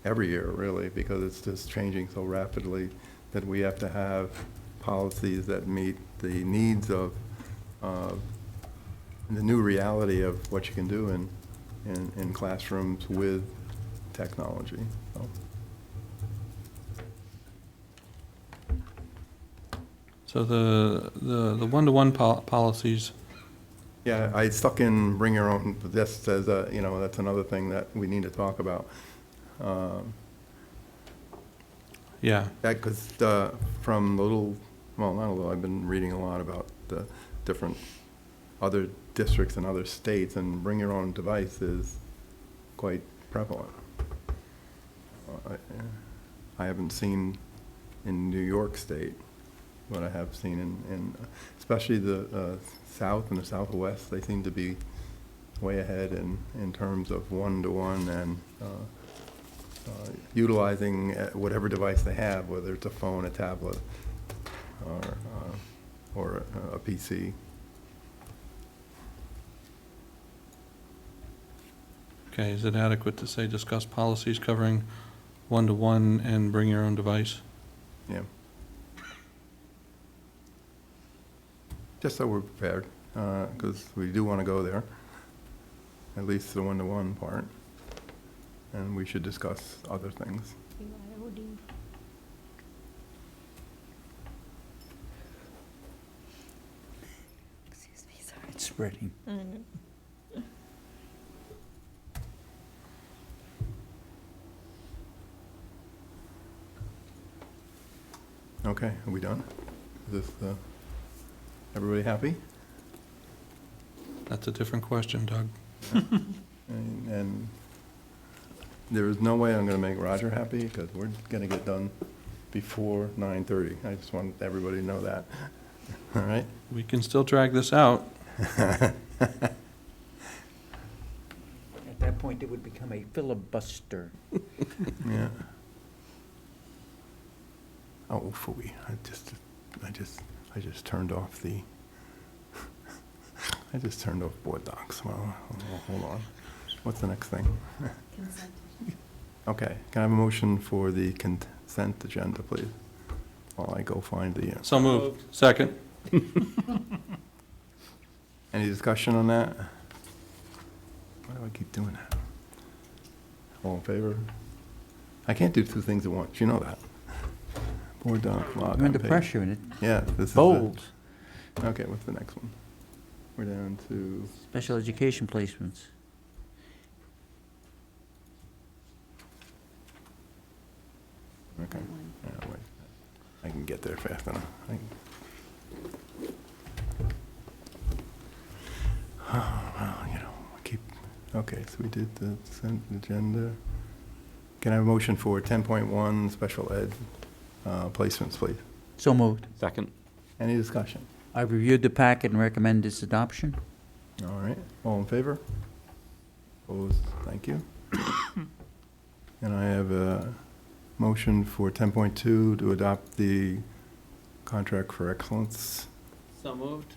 every year, really, because it's just changing so rapidly that we have to have policies that meet the needs of the new reality of what you can do in classrooms with technology. So the one-to-one policies, Yeah, I stuck in bring your own, but this says, that's another thing that we need to talk about. yeah, Because from not a little, I've been reading a lot about the different other districts and other states, and bring your own device is quite prevalent. I haven't seen in New York State, what I have seen in especially the South and the Southwest, they seem to be way ahead in terms of one-to-one and utilizing whatever device they have, whether it's a phone, a tablet, or a PC. Okay, is it adequate to say discuss policies covering one-to-one and bring your own device? Yeah. Just so we're prepared, because we do want to go there, at least the one-to-one part, and we should discuss other things. It's spreading. Okay, are we done? Is this, everybody happy? That's a different question, Doug. And there is no way I'm gonna make Roger happy, because we're gonna get done before 9:30. I just want everybody to know that. All right? We can still drag this out. At that point, it would become a filibuster. Yeah. Oh, phooey, I just turned off the, I just turned off board docs. Well, hold on. What's the next thing? Okay, can I have a motion for the consent agenda, please? While I go find the, So moved. Second. any discussion on that? Why do I keep doing that? All in favor? I can't do two things at once, you know that. Board doc, log You're under on page. pressure, and it Yeah, this is. bold. Okay, what's the next one? We're down to, Special education placements. okay. Yeah, wait. I can get there fast enough. Oh, well, you know, I keep, okay, so we did the consent agenda. Can I have a motion for 10.1 special ed placements, please? So moved. Second. Any discussion? I've reviewed the packet and recommend its adoption. All right, all in favor? Opposed? Thank you. And I have a motion for 10.2 to adopt the contract for excellence. So moved.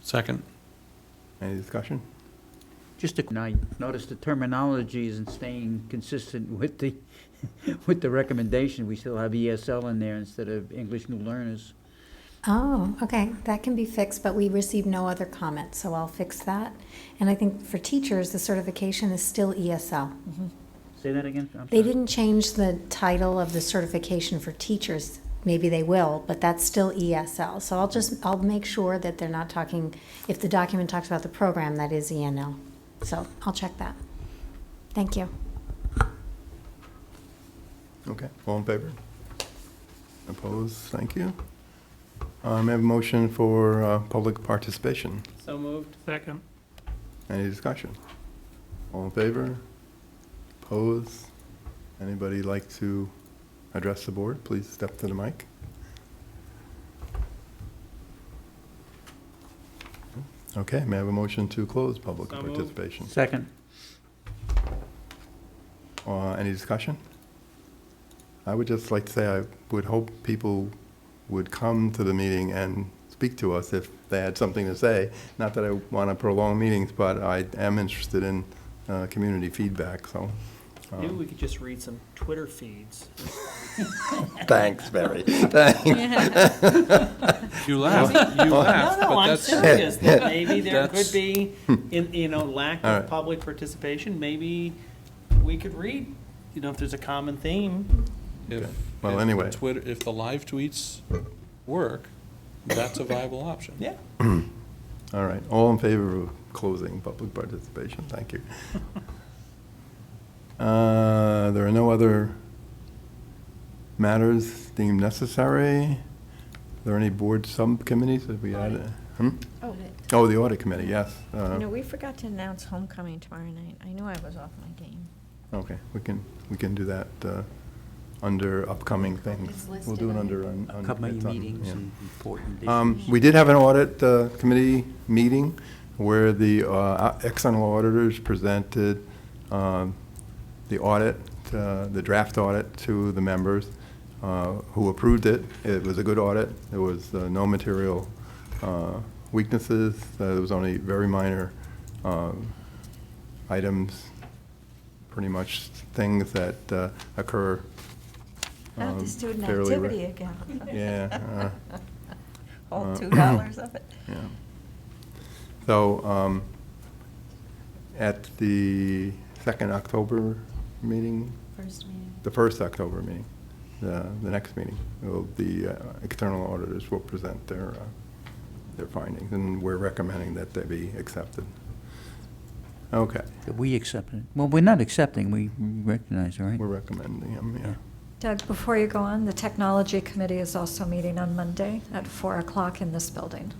Second. Any discussion? Just a, I noticed the terminology isn't staying consistent with the, with the recommendation. We still have ESL in there instead of English New Learners. Oh, okay, that can be fixed, but we received no other comments, so I'll fix that. And I think for teachers, the certification is still ESL. Say that again? I'm They sorry. didn't change the title of the certification for teachers. Maybe they will, but that's still ESL. So I'll make sure that they're not talking, if the document talks about the program, that is ENL. So I'll check that. Thank you. Okay, all in favor? Opposed? Thank you. I have a motion for public participation. So moved. Second. Any discussion? All in favor? Opposed? Anybody like to address the board? Please step to the mic. Okay, may I have a motion to close public So moved. participation? Second. Any discussion? I would just like to say I would hope people would come to the meeting and speak to us if they had something to say. Not that I want to prolong meetings, but I am interested in community feedback, so. Maybe we could just read some Twitter feeds. Thanks, Barry. Thanks. You laugh, No, but I'm that's, serious, that maybe there That's- could be, lack All of right. public participation, maybe we could read, if there's a common theme. if, Well, if anyway. Twitter, if the live tweets work, that's a viable option. Yeah. All right, all in favor of closing public participation? Thank you. There are no other matters deemed necessary. Are there any board subcommittees that we added? Oh, the audit committee, yes. No, we forgot to announce homecoming tomorrow night. I knew I was off my game. Okay, we can do that under upcoming things. It's We'll listed do it under- under. Upcoming it's on- meetings yeah. and important issues. We did have an audit committee meeting where the external auditors presented the audit, the draft audit to the members who approved it. It was a good audit. There was no material weaknesses. There was only very minor items, pretty much things that occur Not the student fairly activity again. Yeah. All $2 of it. Yeah. So, at the second October meeting, First meeting. the first October meeting, the next meeting, the external auditors will present their findings, and we're recommending that they be accepted. Okay, We accept it. Well, we're not accepting, we recognize, right? we're recommending them, yeah. Doug, before you go on, the Technology Committee is also meeting on Monday at 4 o'clock in this building.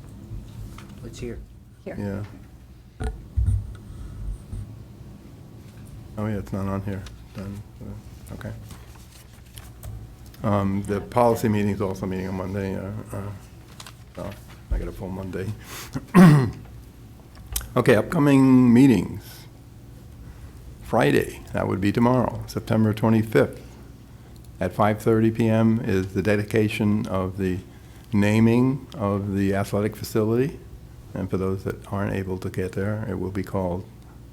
It's here. Here. Yeah. Oh, yeah, it's not on here. Then, okay. The policy meeting is also meeting on Monday. So I got a full Monday. Okay, upcoming meetings. Friday, that would be tomorrow, September 25th. At 5:30 PM is the dedication of the naming of the athletic facility. And for those that aren't able to get there, it will be called,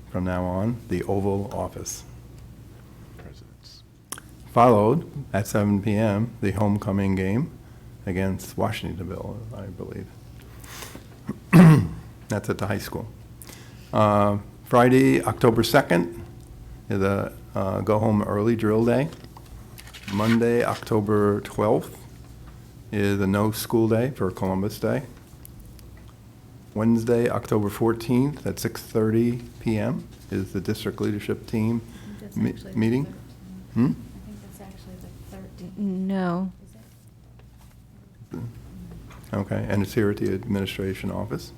from now on, the Oval Office. Presidents. Followed, at 7 PM, the homecoming game against Washingtonville, I believe. That's at the high school. Friday, October 2nd, is a go-home early drill day. Monday, October 12th, is a no-school day for Columbus Day. Wednesday, October 14th, at 6:30 PM, is the district leadership team meeting. Hmm? I think that's actually the 13th. No. Is it? Okay, and it's here at the administration office.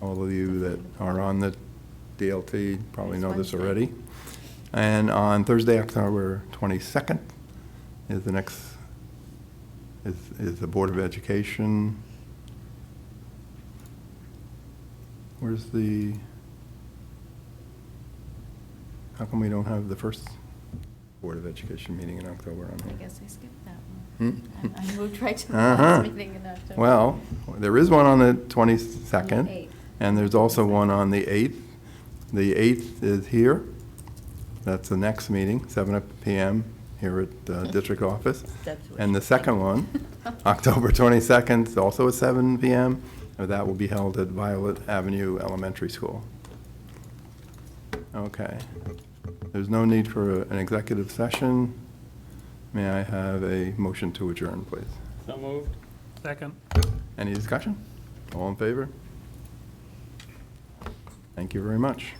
All of you that are on the DLT probably It's know this Wednesday. already. And on Thursday, October 22nd, is the next, is the Board of Education. Where's the, how come we don't have the first Board of Education meeting in October on I here? guess I skipped that Hmm? one. I moved right to the Uh-huh. last meeting in October. Well, there is one on the 22nd. On the 8th. And there's also one on the 8th. The 8th is here. That's the next meeting, 7 PM here at the district office. That's what And the you second think. one, October 22nd, is also at 7 PM. That will be held at Violet Avenue Elementary School. Okay. There's no need for an executive session. May I have a motion to adjourn, please? So moved. Second. Any discussion? All in favor? Thank you very much.